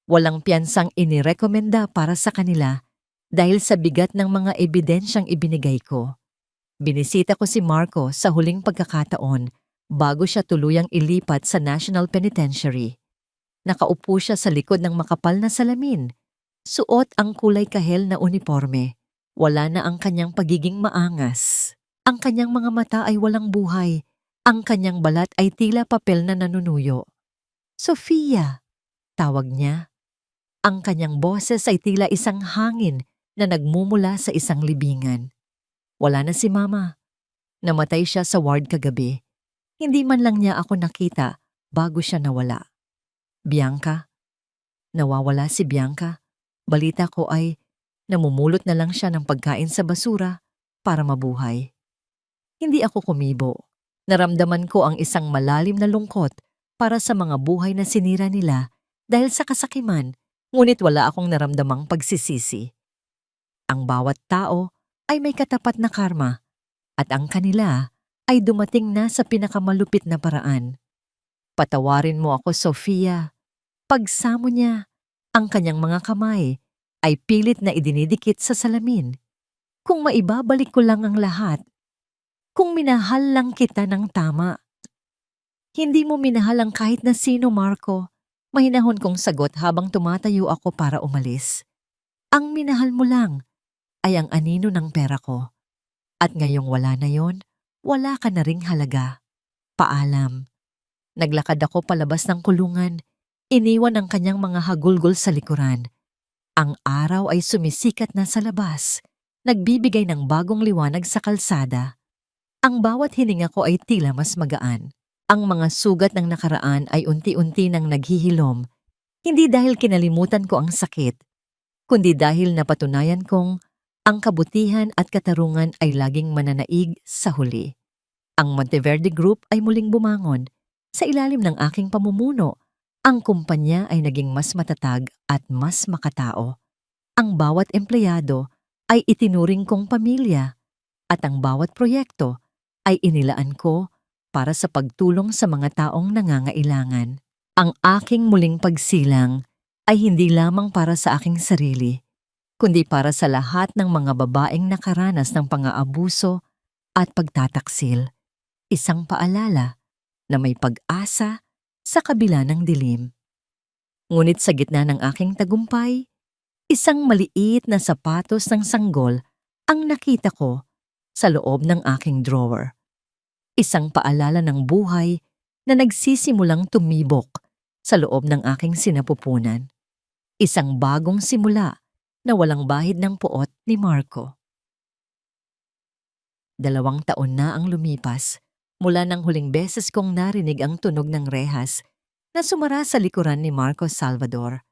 Walang piyansang inirekomenda para sa kanila dahil sa bigat ng mga ebidensyang ibinigay ko. Binisita ko si Marco sa huling pagkakataon bago siya tuluyang ilipat sa National Penitentiary. Nakaupo siya sa likod ng makapal na salamin. Suot ang kulay kahel na uniforme. Wala na ang kanyang pagiging maangas. Ang kanyang mga mata ay walang buhay. Ang kanyang balat ay tila papel na nanunuyo. Sofia, tawag niya. Ang kanyang boses ay tila isang hangin na nagmumula sa isang libingan. Wala na si Mama. Namatay siya sa ward kagabi. Hindi man lang niya ako nakita bago siya nawala. Bianca? Nawawala si Bianca. Balita ko ay namumulot na lang siya ng pagkain sa basura para mabuhay. Hindi ako kumibo. Naramdaman ko ang isang malalim na lungkot para sa mga buhay na sinira nila dahil sa kasakiman, ngunit wala akong naramdamang pagsisisi. Ang bawat tao ay may katapat na karma at ang kanila ay dumating na sa pinakamalupit na paraan. Patawarin mo ako, Sofia. Pagsamo niya, ang kanyang mga kamay ay pilit na idinidikit sa salamin. Kung maibabalik ko lang ang lahat, kung minahal lang kita ng tama. Hindi mo minahal ang kahit na sino, Marco. Mahinahon kong sagot habang tumatayo ako para umalis. Ang minahal mo lang ay ang anino ng pera ko. At ngayong wala na yon, wala ka na ring halaga. Paalam. Naglakad ako palabas ng kulungan. Iniwan ang kanyang mga hagulgol sa likuran. Ang araw ay sumisikat na sa labas. Nagbibigay ng bagong liwanag sa kalsada. Ang bawat hininga ko ay tila mas magaan. Ang mga sugat ng nakaraan ay unti-unti nang naghihilom, hindi dahil kinalimutan ko ang sakit, kundi dahil napatunayan kong ang kabutihan at katarungan ay laging mananaig sa huli. Ang Monteverde Group ay muling bumangon. Sa ilalim ng aking pamumuno, ang kumpanya ay naging mas matatag at mas makatao. Ang bawat empleyado ay itinuring kong pamilya at ang bawat proyekto ay inilaan ko para sa pagtulong sa mga taong nangangailangan. Ang aking muling pagsilang ay hindi lamang para sa aking sarili, kundi para sa lahat ng mga babaeng nakaranas ng pang-aabuso at pagtataksil. Isang paalala na may pag-asa sa kabila ng dilim. Ngunit sa gitna ng aking tagumpay, isang maliit na sapatos ng sanggol ang nakita ko sa loob ng aking drawer. Isang paalala ng buhay na nagsisimulang tumibok sa loob ng aking sinapupunan. Isang bagong simula na walang bahid ng puot ni Marco. 2 taon na ang lumipas mula nang huling beses kong narinig ang tunog ng rehas na sumara sa likuran ni Marco Salvador.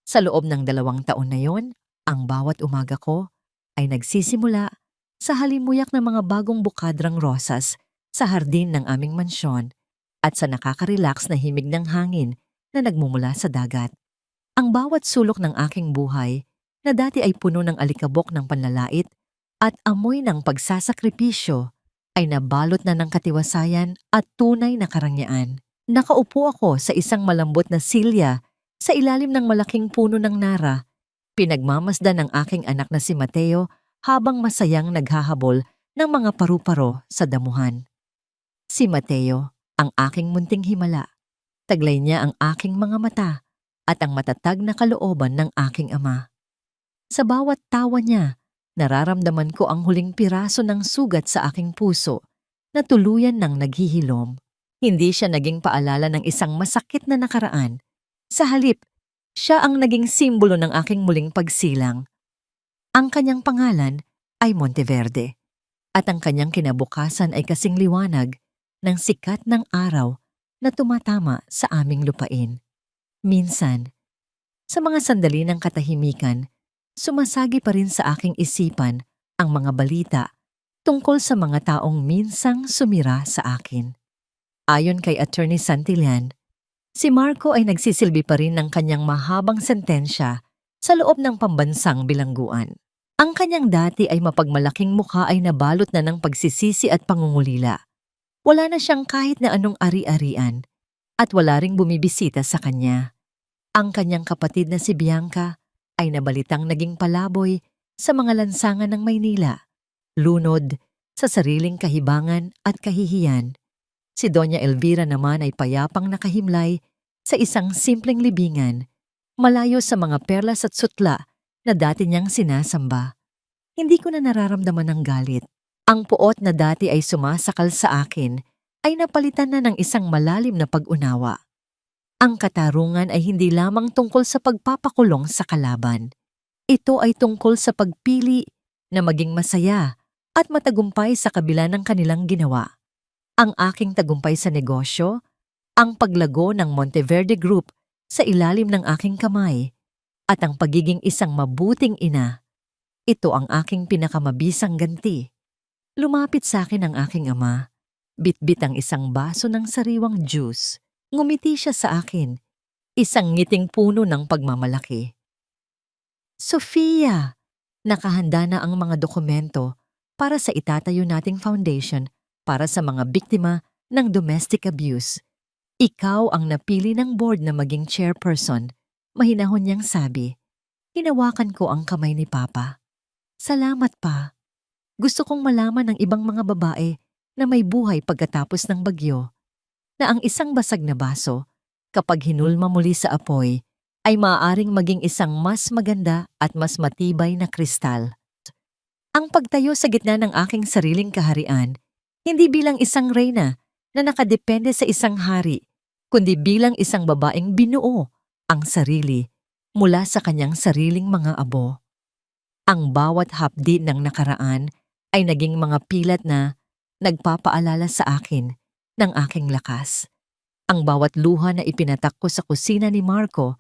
Sa loob ng 2 taon na yon, ang bawat umaga ko ay nagsisimula sa halimuyak ng mga bagong bukadrang rosas sa hardin ng aming mansyon at sa nakaka-relax na himig ng hangin na nagmumula sa dagat. Ang bawat sulok ng aking buhay na dati ay puno ng alikabok ng panlalait at amoy ng pagsasakripisyo ay nabalot na ng katiwasayan at tunay na karangyaan. Nakaupo ako sa isang malambot na silya sa ilalim ng malaking puno ng nara, pinagmamasdan ng aking anak na si Mateo habang masayang naghahabol ng mga paru-paro sa damuhan. Si Mateo, ang aking munting himala. Taglay niya ang aking mga mata at ang matatag na kalooban ng aking ama. Sa bawat tawa niya, nararamdaman ko ang huling piraso ng sugat sa aking puso na tuluyan ng naghihilom. Hindi siya naging paalala ng isang masakit na nakaraan. Sa halip, siya ang naging simbolo ng aking muling pagsilang. Ang kanyang pangalan ay Monteverde at ang kanyang kinabukasan ay kasing liwanag ng sikat ng araw na tumatama sa aming lupain. Minsan, sa mga sandali ng katahimikan, sumasagi pa rin sa aking isipan ang mga balita tungkol sa mga taong minsang sumira sa akin. Ayon kay Attorney Santillan, si Marco ay nagsisilbi pa rin ng kanyang mahabang sentensya sa loob ng pambansang bilangguan. Ang kanyang dati ay mapagmalaking mukha ay nabalot na ng pagsisisi at pangungulila. Wala na siyang kahit na anong ari-arian at wala ring bumibisita sa kanya. Ang kanyang kapatid na si Bianca ay nabalitang naging palaboy sa mga lansangan ng Maynila, lunod sa sariling kahibangan at kahihiyan. Si Doña Elvira naman ay payapang nakahimlay sa isang simpleng libingan, malayo sa mga perlas at sutla na dati niyang sinasamba. Hindi ko na nararamdaman ng galit. Ang puot na dati ay sumasakal sa akin ay napalitan na ng isang malalim na pag-unawa. Ang katarungan ay hindi lamang tungkol sa pagpapakulong sa kalaban. Ito ay tungkol sa pagpili na maging masaya at matagumpay sa kabila ng kanilang ginawa. Ang aking tagumpay sa negosyo, ang paglago ng Monteverde Group sa ilalim ng aking kamay, at ang pagiging isang mabuting ina. Ito ang aking pinakamabisang ganti. Lumapit sa akin ang aking ama, bitbit ang isang baso ng sariwang juice. Ngumiti siya sa akin, isang ngiting puno ng pagmamalaki. Sofia, nakahanda na ang mga dokumento para sa itatayo nating foundation para sa mga biktima ng domestic abuse. Ikaw ang napili ng board na maging chairperson, mahinahon niyang sabi. Hinawakan ko ang kamay ni Papa. Salamat pa. Gusto kong malaman ng ibang mga babae na may buhay pagkatapos ng bagyo, na ang isang basag na baso, kapag hinulma muli sa apoy, ay maaaring maging isang mas maganda at mas matibay na kristal. Ang pagtayo sa gitna ng aking sariling kaharian, hindi bilang isang reyna na nakadepende sa isang hari, kundi bilang isang babaeng binuo ang sarili mula sa kanyang sariling mga abo. Ang bawat hapdi ng nakaraan ay naging mga pilat na nagpapaalala sa akin ng aking lakas. Ang bawat luha na ipinatak ko sa kusina ni Marco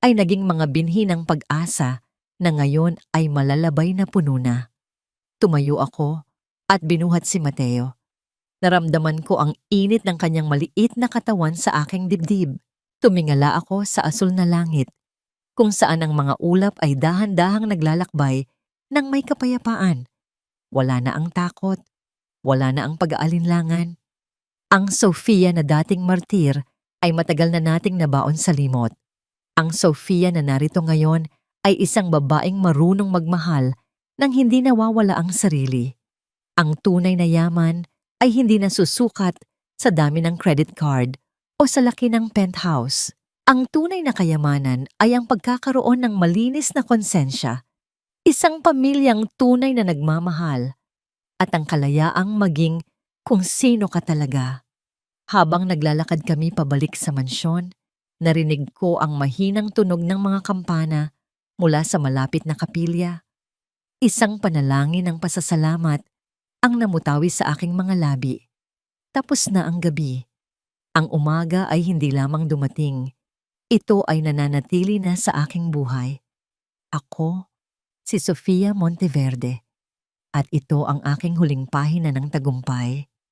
ay naging mga binhi ng pag-asa na ngayon ay malalabay na puno na. Tumayo ako at binuhat si Mateo. Naramdaman ko ang init ng kanyang maliit na katawan sa aking dibdib. Tumingala ako sa asul na langit, kung saan ang mga ulap ay dahan-dahang naglalakbay ng may kapayapaan. Wala na ang takot, wala na ang pag-aalinlangan. Ang Sofia na dating martir ay matagal na nating nabaon sa limot. Ang Sofia na narito ngayon ay isang babaeng marunong magmahal nang hindi nawawala ang sarili. Ang tunay na yaman ay hindi nasusukat sa dami ng credit card o sa laki ng penthouse. Ang tunay na kayamanan ay ang pagkakaroon ng malinis na konsensya, isang pamilyang tunay na nagmamahal, at ang kalayaang maging kung sino ka talaga. Habang naglalakad kami pabalik sa mansyon, narinig ko ang mahinang tunog ng mga kampana mula sa malapit na kapilya. Isang panalangin ng pasasalamat ang namutawi sa aking mga labi. Tapos na ang gabi. Ang umaga ay hindi lamang dumating. Ito ay nananatili na sa aking buhay. Ako, si Sofia Monteverde. At ito ang aking huling pahina ng tagumpay.